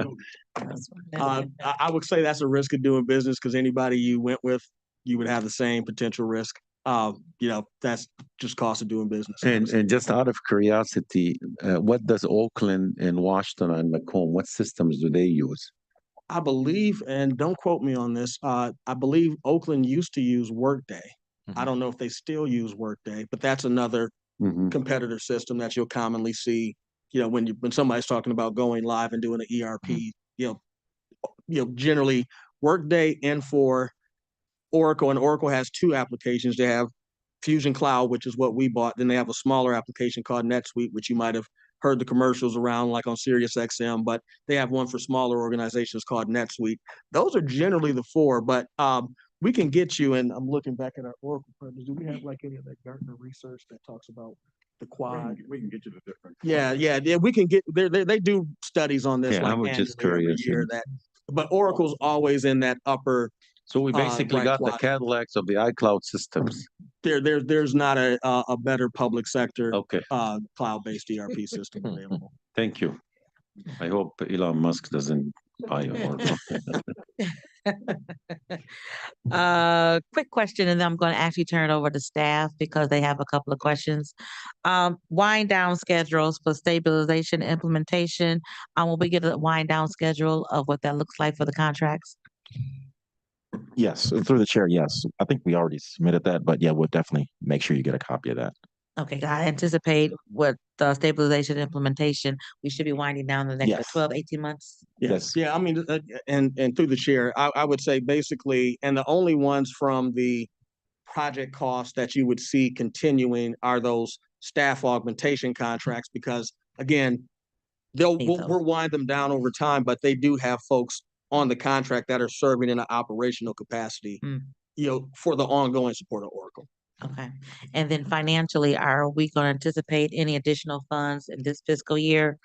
That's right. I would say that's a risk of doing business because anybody you went with, you would have the same potential risk. That's just cost of doing business. And just out of curiosity, what does Oakland and Washington and Macomb, what systems do they use? I believe, and don't quote me on this, I believe Oakland used to use Workday. I don't know if they still use Workday, but that's another competitor system that you'll commonly see, when somebody's talking about going live and doing an ERP, generally Workday and for Oracle, and Oracle has two applications. They have Fusion Cloud, which is what we bought. Then they have a smaller application called NetSuite, which you might have heard the commercials around, like on Sirius XM, but they have one for smaller organizations called NetSuite. Those are generally the four, but we can get you, and I'm looking back at our Oracle partners. Do we have like any of that Gartner research that talks about the quad? We can get you the different. Yeah. We can get, they do studies on this. Yeah, like I was just annually every curious. year but Oracle's always in that upper. So we basically got the quadrant. Cadillacs of the iCloud systems. There's not a better public sector Okay. cloud-based ERP system available. Thank you. I hope Elon Musk doesn't buy Oracle. Quick question, and then I'm going to actually turn it over to staff because they have a couple of questions. Wind down schedules for stabilization implementation. Will we get a wind down schedule of what that looks like for the contracts? Yes, through the chair, yes. I think we already submitted that, but yeah, we'll definitely make sure you get a copy of that. Okay, I anticipate what the stabilization implementation, we should be winding down the next Yes. 12, 18 months. Yes. Yeah, I mean, and through the chair, I would say basically, and the only ones from the project costs that you would see continuing are those staff augmentation contracts, because again, we'll wind them down over time, but they do have folks on the contract that are serving in an operational capacity, for the ongoing support of Oracle. Okay. And then financially, are we going to anticipate any additional funds in this fiscal year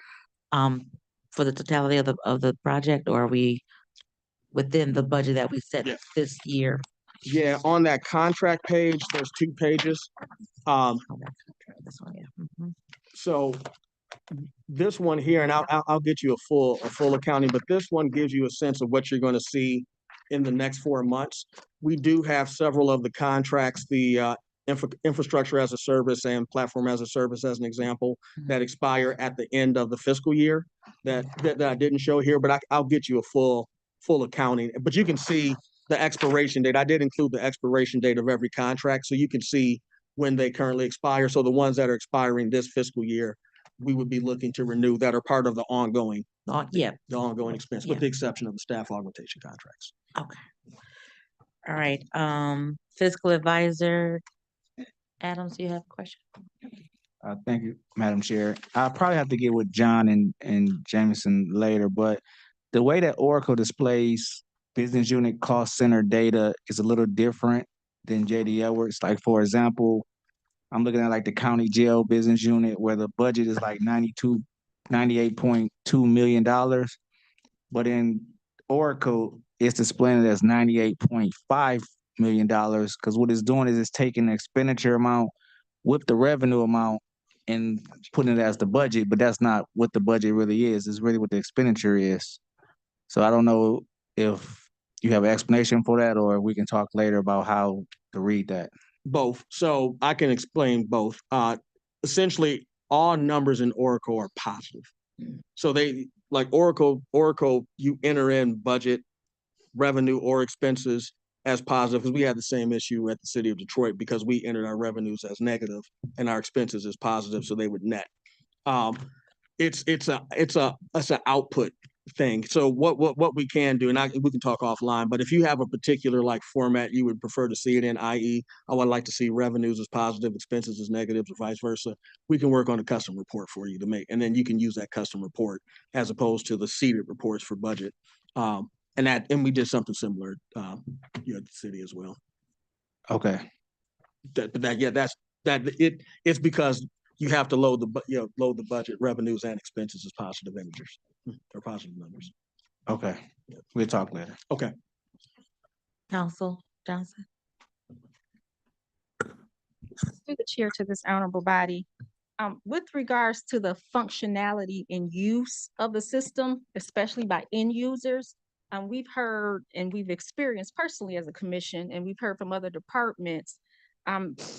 for the totality of the project, or are we within the budget that we set this year? Yeah, on that contract page, there's 2 pages. This one, yeah. So this one here, and I'll get you a full accounting, but this one gives you a sense of what you're going to see in the next 4 months. We do have several of the contracts, the infrastructure as a service and platform as a service, as an example, that expire at the end of the fiscal year that I didn't show here, but I'll get you a full accounting. But you can see the expiration date. I did include the expiration date of every contract, so you can see when they currently expire. So the ones that are expiring this fiscal year, we would be looking to renew, that are part of the ongoing, the ongoing expense, with the exception of the staff augmentation contracts. Okay. All right. Fiscal advisor Adams, you have a question? Thank you, Madam Chair. I'll probably have to get with John and Jameson later, but the way that Oracle displays business unit cost center data is a little different than JD Edwards. Like, for example, I'm looking at like the county jail business unit where the budget is like $98.2 million, but in Oracle, it's displaying it as $98.5 million, because what it's doing is it's taking the expenditure amount with the revenue amount and putting it as the budget, but that's not what the budget really is. It's really what the expenditure is. So I don't know if you have an explanation for that, or we can talk later about how to read that. Both. So I can explain both. Essentially, all numbers in Oracle are positive. So they, like Oracle, you enter in budget, revenue, or expenses, as positive, because we had the same issue at the city of Detroit, because we entered our revenues as negative and our expenses as positive, so they would net. It's an output thing. So what we can do, and we can talk offline, but if you have a particular like format you would prefer to see it in, i.e., I would like to see revenues as positive, expenses as negatives, or vice versa, we can work on a custom report for you to make, and then you can use that custom report as opposed to the seeded reports for budget. And we did something similar here at the city as well. Okay. It's because you have to load the budget revenues and expenses as positive integers or positive numbers. Okay. We'll talk later. Okay. Council Johnson. Through the chair to this honorable body, with regards to the functionality and use of the system, especially by end users, we've heard and we've experienced personally as a commission, and we've heard from other departments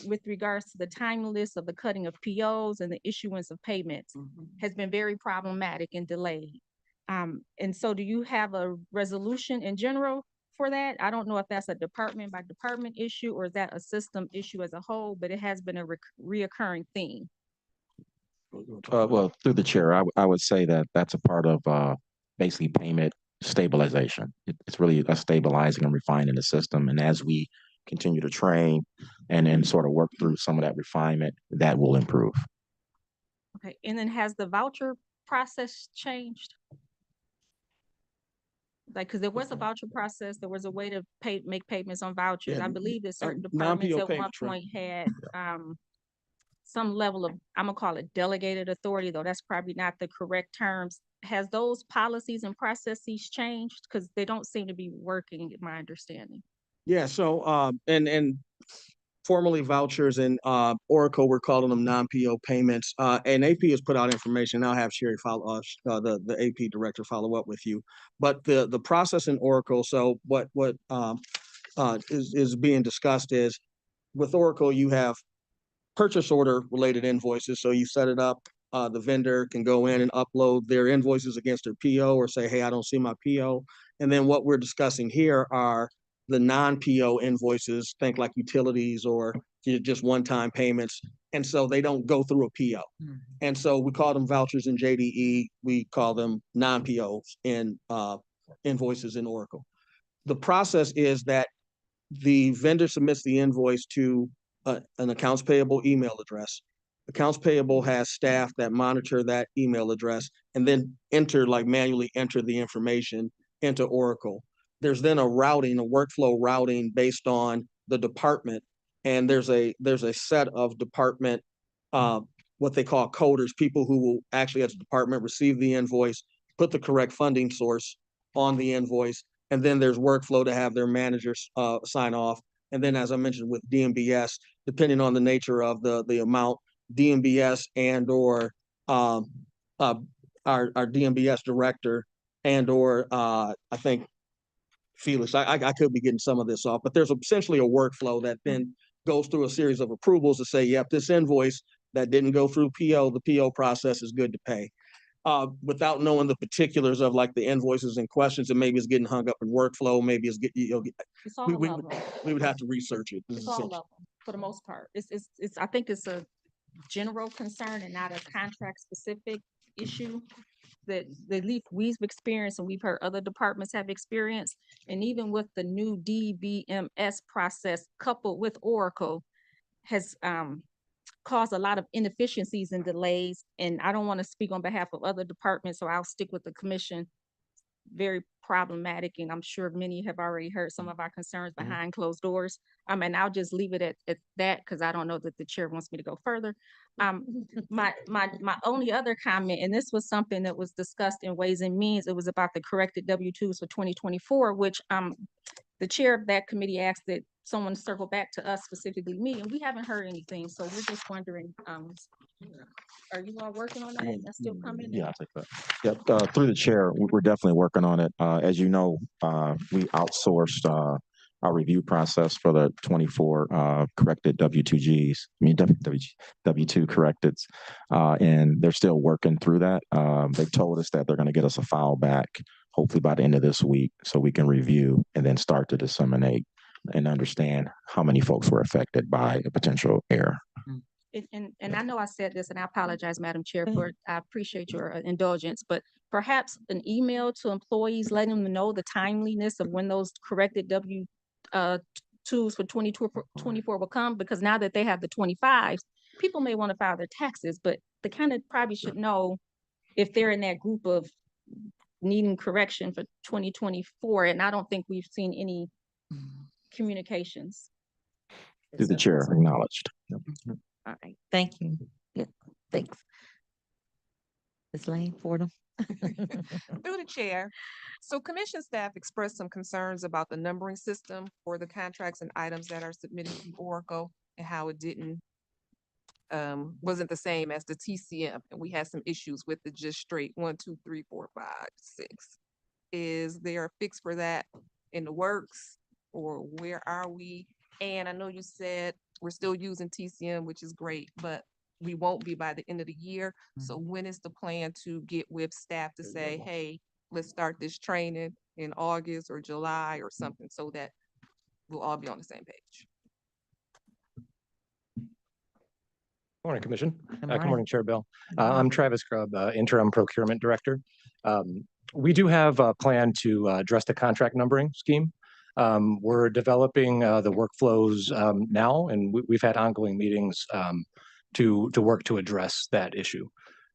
with regards to the timeliness of the cutting of POs and the issuance of payments has been very problematic and delayed. And so do you have a resolution in general for that? I don't know if that's a department by department issue or is that a system issue as a whole, but it has been a reoccurring theme. Well, through the chair, I would say that that's a part of basically payment stabilization. It's really a stabilizing and refining the system. And as we continue to train and then sort of work through some of that refinement, that will improve. Okay, and then has the voucher process changed? Like, because there was a voucher process, there was a way to make payments on vouchers. Yeah, I believe that certain non-PO departments at one payments, right. point had some level of, I'm gonna call it delegated authority, though that's probably not the correct terms. Has those policies and processes changed? Because they don't seem to be working, in my understanding. Yeah, so and formerly vouchers and Oracle, we're calling them non-PO payments. And AP has put out information. I'll have Sherry follow the AP director follow up with you. But the process in Oracle, so what is being discussed is with Oracle, you have purchase order related invoices. So you set it up, the vendor can go in and upload their invoices against their PO or say, hey, I don't see my PO. And then what we're discussing here are the non-PO invoices, think like utilities or just one-time payments. And so they don't go through a PO. And so we call them vouchers in JDE. We call them non-POs in invoices in Oracle. The process is that the vendor submits the invoice to an accounts payable email address. Accounts payable has staff that monitor that email address and then manually enter the information into Oracle. There's then a workflow routing based on the department. And there's a set of department, what they call coders, people who will actually at the department receive the invoice, put the correct funding source on the invoice. And then there's workflow to have their managers sign off. And then, as I mentioned with DMBS, depending on the nature of the amount, DMBS and or our DMBS director and or I think Felix, I could be getting some of this off, but there's essentially a workflow that then goes through a series of approvals to say, yep, this invoice that didn't go through PO, the PO process is good to pay. Without knowing the particulars of like the invoices and questions, and maybe it's getting hung up in workflow, maybe it's It's all we would have to research it. It's all level for the most part. It's I think it's a general concern and not a contract specific issue that at least we've experienced and we've heard other departments have experienced. And even with the new DBMS process coupled with Oracle has caused a lot of inefficiencies and delays. And I don't want to speak on behalf of other departments, so I'll stick with the commission. Very problematic, and I'm sure many have already heard some of our concerns behind closed doors. And I'll just leave it at that because I don't know that the chair wants me to go further. My only other comment, and this was something that was discussed in Ways and Means, it was about the corrected W-2s for 2024, which the chair of that committee asked that someone circle back to us, specifically me, and we haven't heard anything. So we're just wondering, are you all working on that? That's still coming? Yeah, I'll take that. Yep, through the chair, we're definitely working on it. As you know, we outsourced our review process for the 24 corrected W-2Gs, W-2 correcteds, and they're still working through that. They told us that they're going to get us a file back, hopefully by the end of this week, so we can review and then start to disseminate and understand how many folks were affected by a potential error. And I know I said this, and I apologize, Madam Chair, I appreciate your indulgence, but perhaps an email to employees, letting them know the timeliness of when those corrected twos for 2024 will come, because now that they have the 25s, people may want to file their taxes, but they kind of probably should know if they're in that group of needing correction for 2024, and I don't think we've seen any communications. Through the chair, acknowledged. All right, thank you. Yeah, thanks. Ms. Lane Fordham. Through the chair. So commission staff expressed some concerns about the numbering system for the contracts and items that are submitted to Oracle and how it wasn't the same as the TCM. And we had some issues with the just straight 1, 2, 3, 4, 5, 6. Is there a fix for that in the works, or where are we? And I know you said we're still using TCM, which is great, but we won't be by the end of the year. So when is the plan to get with staff to say, hey, let's start this training in August or July or something, so that we'll all be on the same page? Morning, Commission. Good Good morning, Chair Bill. morning. I'm Travis Grubb, Interim Procurement Director. We do have a plan to address the contract numbering scheme. We're developing the workflows now, and we've had ongoing meetings to work to address that issue.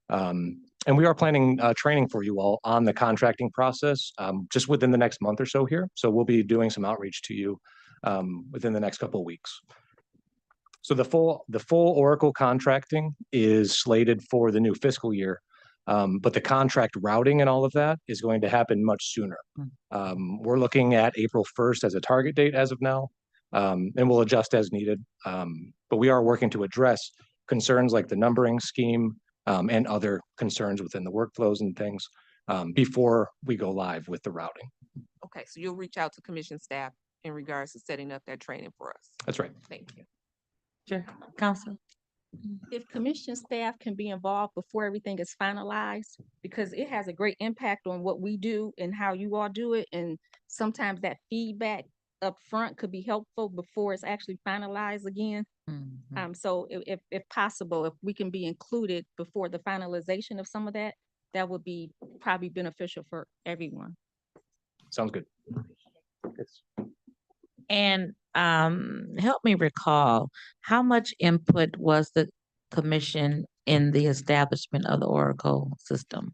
And we are planning training for you all on the contracting process just within the next month or so here. So we'll be doing some outreach to you within the next couple of weeks. So the full Oracle contracting is slated for the new fiscal year, but the contract routing and all of that is going to happen much sooner. We're looking at April 1st as a target date as of now, and we'll adjust as needed. But we are working to address concerns like the numbering scheme and other concerns within the workflows and things before we go live with the routing. Okay, so you'll reach out to commission staff in regards to setting up that training for us. That's right. Thank you. Sure, Council. If commission staff can be involved before everything is finalized, because it has a great impact on what we do and how you all do it. And sometimes that feedback up front could be helpful before it's actually finalized again. So if possible, if we can be included before the finalization of some of that, that would be probably beneficial for everyone. Sounds good. And help me recall, how much input was the commission in the establishment of the Oracle system,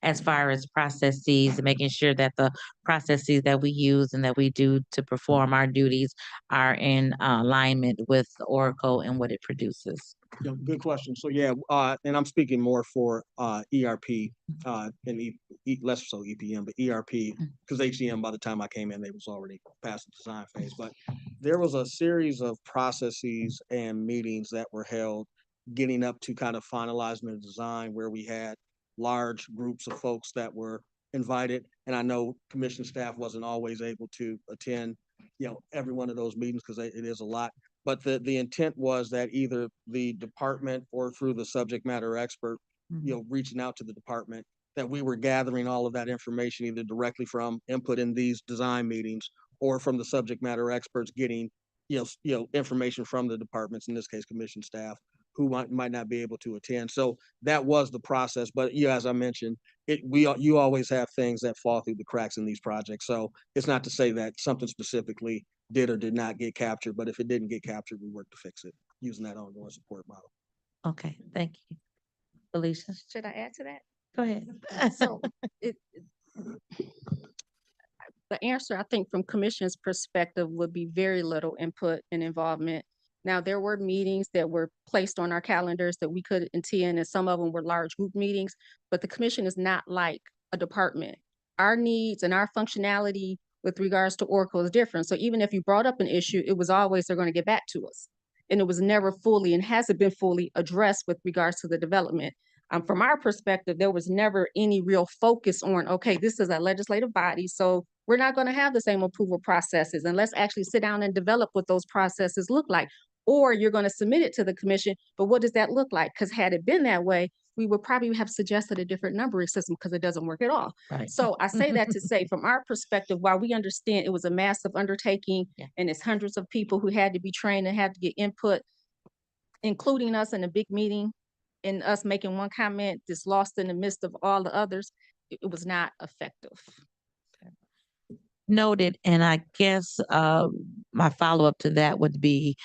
as far as processes and making sure that the processes that we use and that we do to perform our duties are in alignment with Oracle and what it produces? Yeah, good question. So yeah, and I'm speaking more for ERP and less so EPM, but ERP, because HCM by the time I came in, they was already past the design phase. But there was a series of processes and meetings that were held getting up to kind of finalizing the design, where we had large groups of folks that were invited. And I know commission staff wasn't always able to attend, every one of those meetings, because it is a lot. But the intent was that either the department or through the subject matter expert, reaching out to the department, that we were gathering all of that information either directly from input in these design meetings or from the subject matter experts getting, information from the departments, in this case, commission staff, who might not be able to attend. So that was the process. But as I mentioned, you always have things that fall through the cracks in these projects. So it's not to say that something specifically did or did not get captured, but if it didn't get captured, we worked to fix it using that ongoing support model. Okay, thank you. Felicia? Should I add to that? Go ahead. So the answer, I think, from commission's perspective would be very little input and involvement. Now, there were meetings that were placed on our calendars that we could attend, and some of them were large group meetings, but the commission is not like a department. Our needs and our functionality with regards to Oracle is different. So even if you brought up an issue, it was always they're going to get back to us. And it was never fully and hasn't been fully addressed with regards to the development. From our perspective, there was never any real focus on, okay, this is a legislative body, so we're not going to have the same approval processes, and let's actually sit down and develop what those processes look like. or you're going to submit it to the commission. But what does that look like? Because had it been that way, we would probably have suggested a different numbering system because it doesn't work at all. Right. So I say that to say, from our perspective, while we understand it was a massive undertaking and it's hundreds of people who had to be trained and had to get input, including us in a big meeting and us making one comment that's lost in the midst of all the others, it was not effective. Noted. And I guess my follow-up to that would be,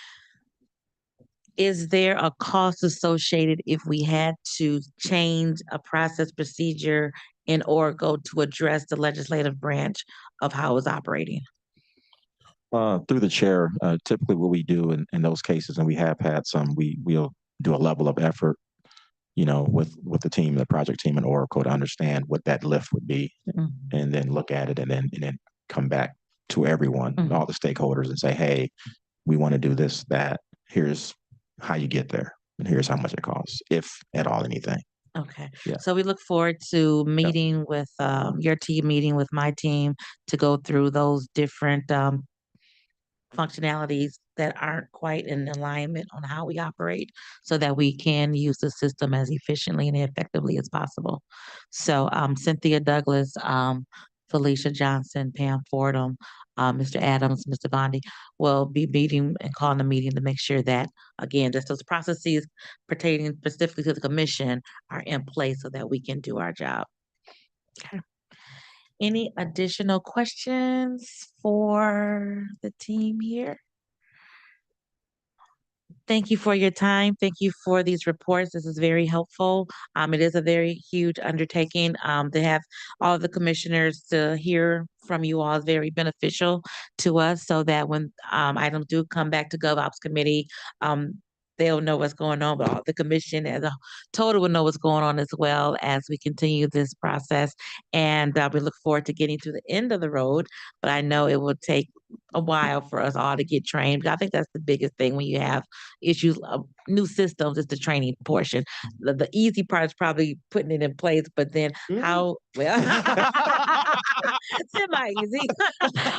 is there a cost associated if we had to change a process procedure in Oracle to address the legislative branch of how it's operating? Through the chair, typically what we do in those cases, and we have had some, we'll do a level of effort, with the team, the project team in Oracle, to understand what that lift would be, and then look at it, and then come back to everyone, all the stakeholders, and say, hey, we want to do this, that. Here's how you get there, and here's how much it costs, if at all anything. Okay. Yeah. So we look forward to meeting with your team, meeting with my team to go through those different functionalities that aren't quite in alignment on how we operate, so that we can use the system as efficiently and effectively as possible. So Cynthia Douglas, Felicia Johnson, Pam Fordham, Mr. Adams, Mr. Bondi will be meeting and calling a meeting to make sure that, again, just those processes pertaining specifically to the commission are in place so that we can do our job. Okay. Any additional questions for the team here? Thank you for your time. Thank you for these reports. This is very helpful. It is a very huge undertaking. To have all the commissioners to hear from you all is very beneficial to us, so that when items do come back to GovOps committee, they'll know what's going on, but all the commission as a total will know what's going on as well as we continue this process. And we look forward to getting to the end of the road, but I know it will take a while for us all to get trained. I think that's the biggest thing when you have issues of new systems, is the training portion. The easy part is probably putting it in place, but then how, well, semi-easy,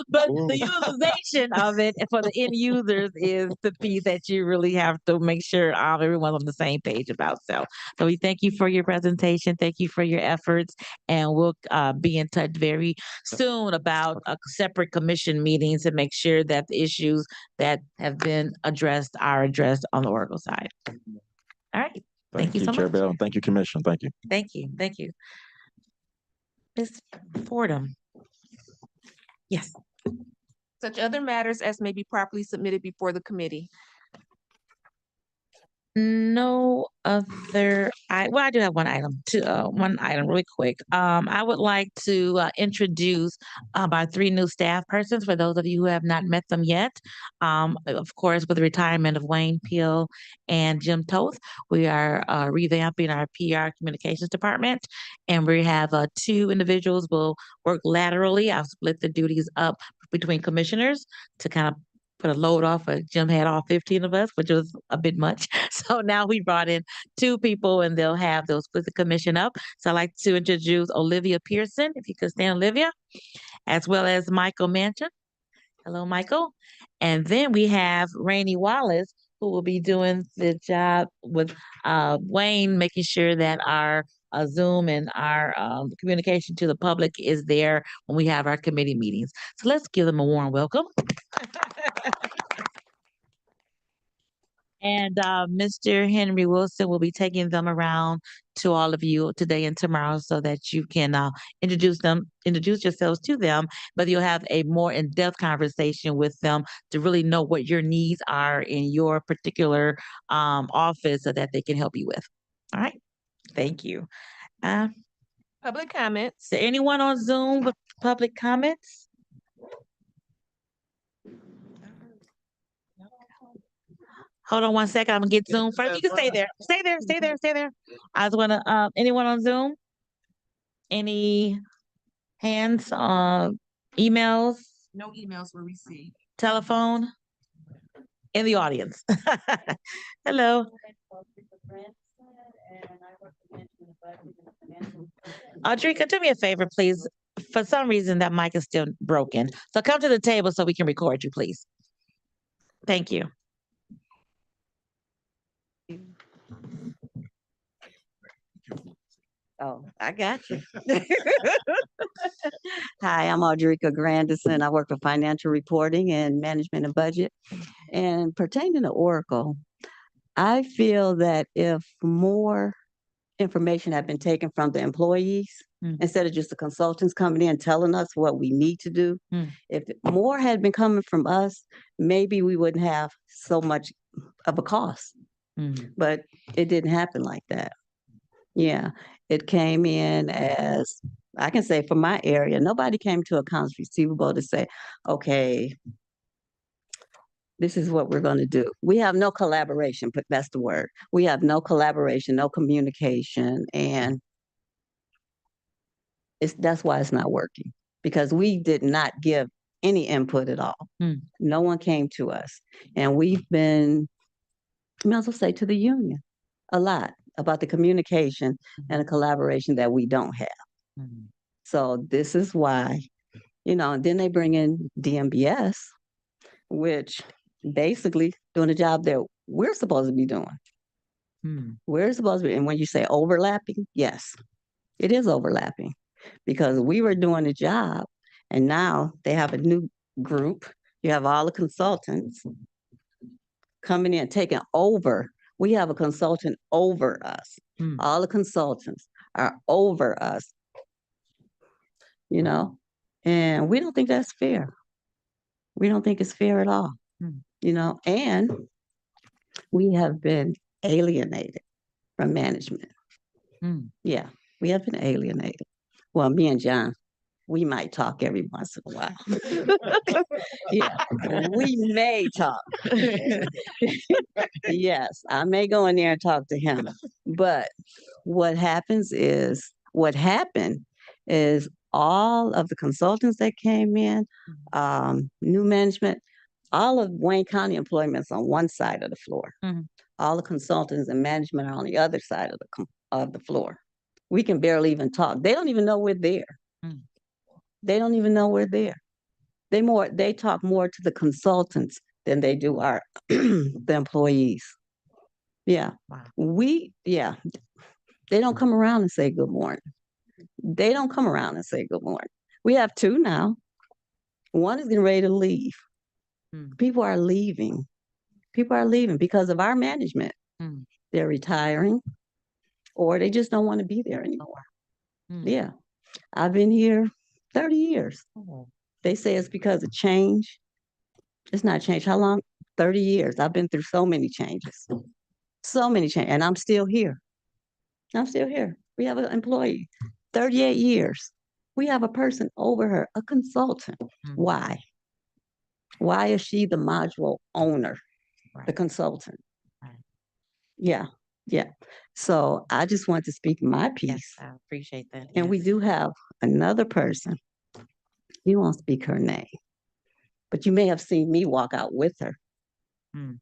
but the utilization of it for the end users is the piece that you really have to make sure everyone's on the same page about. So we thank you for your presentation. Thank you for your efforts, and we'll be in touch very soon about separate commission meetings to make sure that the issues that have been addressed are addressed on the Oracle side. All right. Thank you so Chair much. Bell. Thank you, Commission. Thank you. Thank you. Thank you. Ms. Fordham. Yes. Such other matters as may be properly submitted before the committee. No other, I do have one item really quick. I would like to introduce our 3 new staff persons for those of you who have not met them yet. Of course, with the retirement of Wayne Peel and Jim Toth, we are revamping our PR communications department, and we have 2 individuals will work laterally. I'll split the duties up between commissioners to kind of put a load off. Jim had all 15 of us, which was a bit much. So now we brought in 2 people, and they'll split the commission up. So I'd like to introduce Olivia Pearson, if you could stand, Olivia, as well as Michael Manchin. Hello, Michael. And then we have Rainey Wallace, who will be doing the job with Wayne, making sure that our Zoom and our communication to the public is there when we have our committee meetings. So let's give them a warm welcome. And Mr. Henry Wilson will be taking them around to all of you today and tomorrow, so that you can introduce yourselves to them, but you'll have a more in-depth conversation with them to really know what your needs are in your particular office, so that they can help you with. All right. Thank you. Public comments. Is there anyone on Zoom with public comments? Hold on one second. I'm gonna get Zoom first. You can stay there. Stay there. Stay there. Stay there. I was gonna. Anyone on Zoom? Any hands? Emails? No emails were received. Telephone? In the audience. Hello. Audrika, do me a favor, please. For some reason, that mic is still broken. So come to the table so we can record you, please. Thank you. Oh, I got you. Hi, I'm Audrika Grandison. I work for financial reporting and management and budget. And pertaining to Oracle, I feel that if more information had been taken from the employees, instead of just the consultants coming in telling us what we need to do, if more had been coming from us, maybe we wouldn't have so much of a cost. But it didn't happen like that. Yeah, it came in as, I can say for my area, nobody came to accounts receivable to say, okay, this is what we're going to do. We have no collaboration, but that's the word. We have no collaboration, no communication, and that's why it's not working, because we did not give any input at all. No one came to us, and we've been, I might as well say, to the union a lot about the communication and the collaboration that we don't have. So this is why, and then they bring in DMBS, which basically doing a job that we're supposed to be doing. We're supposed to be, and when you say overlapping, yes, it is overlapping, because we were doing a job and now they have a new group. You have all the consultants coming in, taking over. We have a consultant over us. All the consultants are over us, and we don't think that's fair. We don't think it's fair at all, and we have been alienated from management. Yeah, we have been alienated. Well, me and John, we might talk every once in a while. Yeah, we may talk. Yes, I may go in there and talk to him. But what happened is all of the consultants that came in, new management, all of Wayne County employment's on one side of the floor. All the consultants and management are on the other side of the floor. We can barely even talk. They don't even know we're there. They don't even know we're there. They talk more to the consultants than they do our the employees. Yeah. They don't come around and say good morning. They don't come around and say good morning. We have two now. One is getting ready to leave. People are leaving. People are leaving because of our management. They're retiring, or they just don't want to be there anymore. Yeah. I've been here 30 years. They say it's because of change. It's not change. How long? 30 years. I've been through so many changes. So many changes. And I'm still here. I'm still here. We have an employee, 38 years. We have a person over her, a consultant. Why? Why is she the module owner, the consultant? Yeah. So I just want to speak my piece. I appreciate that. And we do have another person. You won't speak her name, but you may have seen me walk out with her.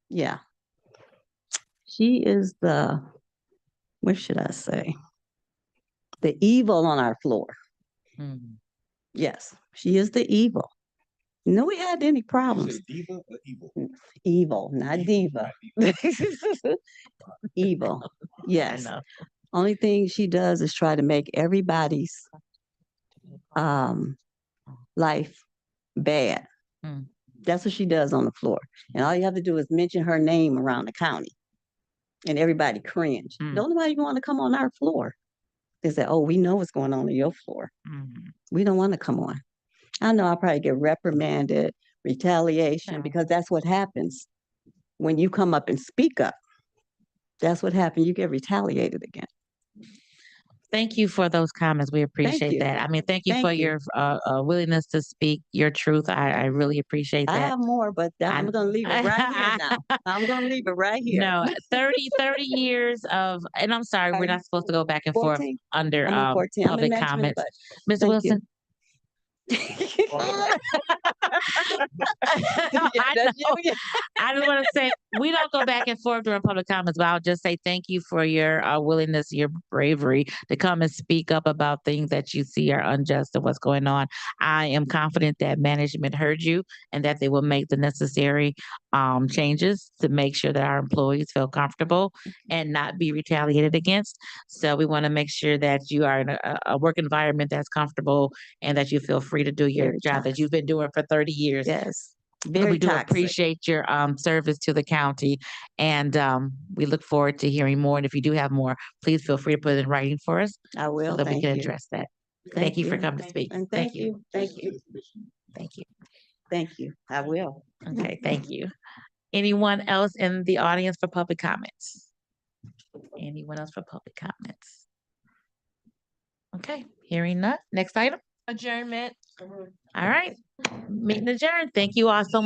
Yeah. She is what should I say? The evil on our floor. Yes, she is the evil. No, we had any problems. Diva or evil? Evil, not diva. Evil. Yes. Only thing she does is try to make everybody's life bad. That's what she does on the floor. And all you have to do is mention her name around the county and everybody cringe. Don't nobody want to come on our floor. They say, oh, we know what's going on your floor. We don't want to come on. I know I'll probably get reprimanded, retaliation, because that's what happens when you come up and speak up. That's what happens. You get retaliated against. Thank you for those comments. We appreciate you. that. I mean, thank you Thank for you. your willingness to speak your truth. I really appreciate I that. have more, but I'm going to leave it right here now. I'm going to leave it right here. No, 30 years of, and I'm sorry, we're not supposed to go back and forth 14? under I'm on 14. I'm in public management, comments. but Mr. thank you. Wilson? I know. I just want to say we don't go back and forth during public comments, but I'll just say thank you for your willingness, your bravery to come and speak up about things that you see are unjust and what's going on. I am confident that management heard you and that they will make the necessary changes to make sure that our employees feel comfortable and not be retaliated against. So we want to make sure that you are in a work environment that's comfortable and that you feel free to do your Very job that you've been doing for 30 years. Yes, And very we do toxic. appreciate your service to the county, and we look forward to hearing more. And if you do have more, please feel free to put it in writing for us I will. so that we Thank can you. address that. Thank you for coming to speak. And thank you. Thank you. Thank you. Thank you. I will. Okay, thank you. Anyone else in the audience for public comments? Anyone else for public comments? Okay, hearing none. Next item. Adjournment. All right. Meeting adjourned. Thank you all so much.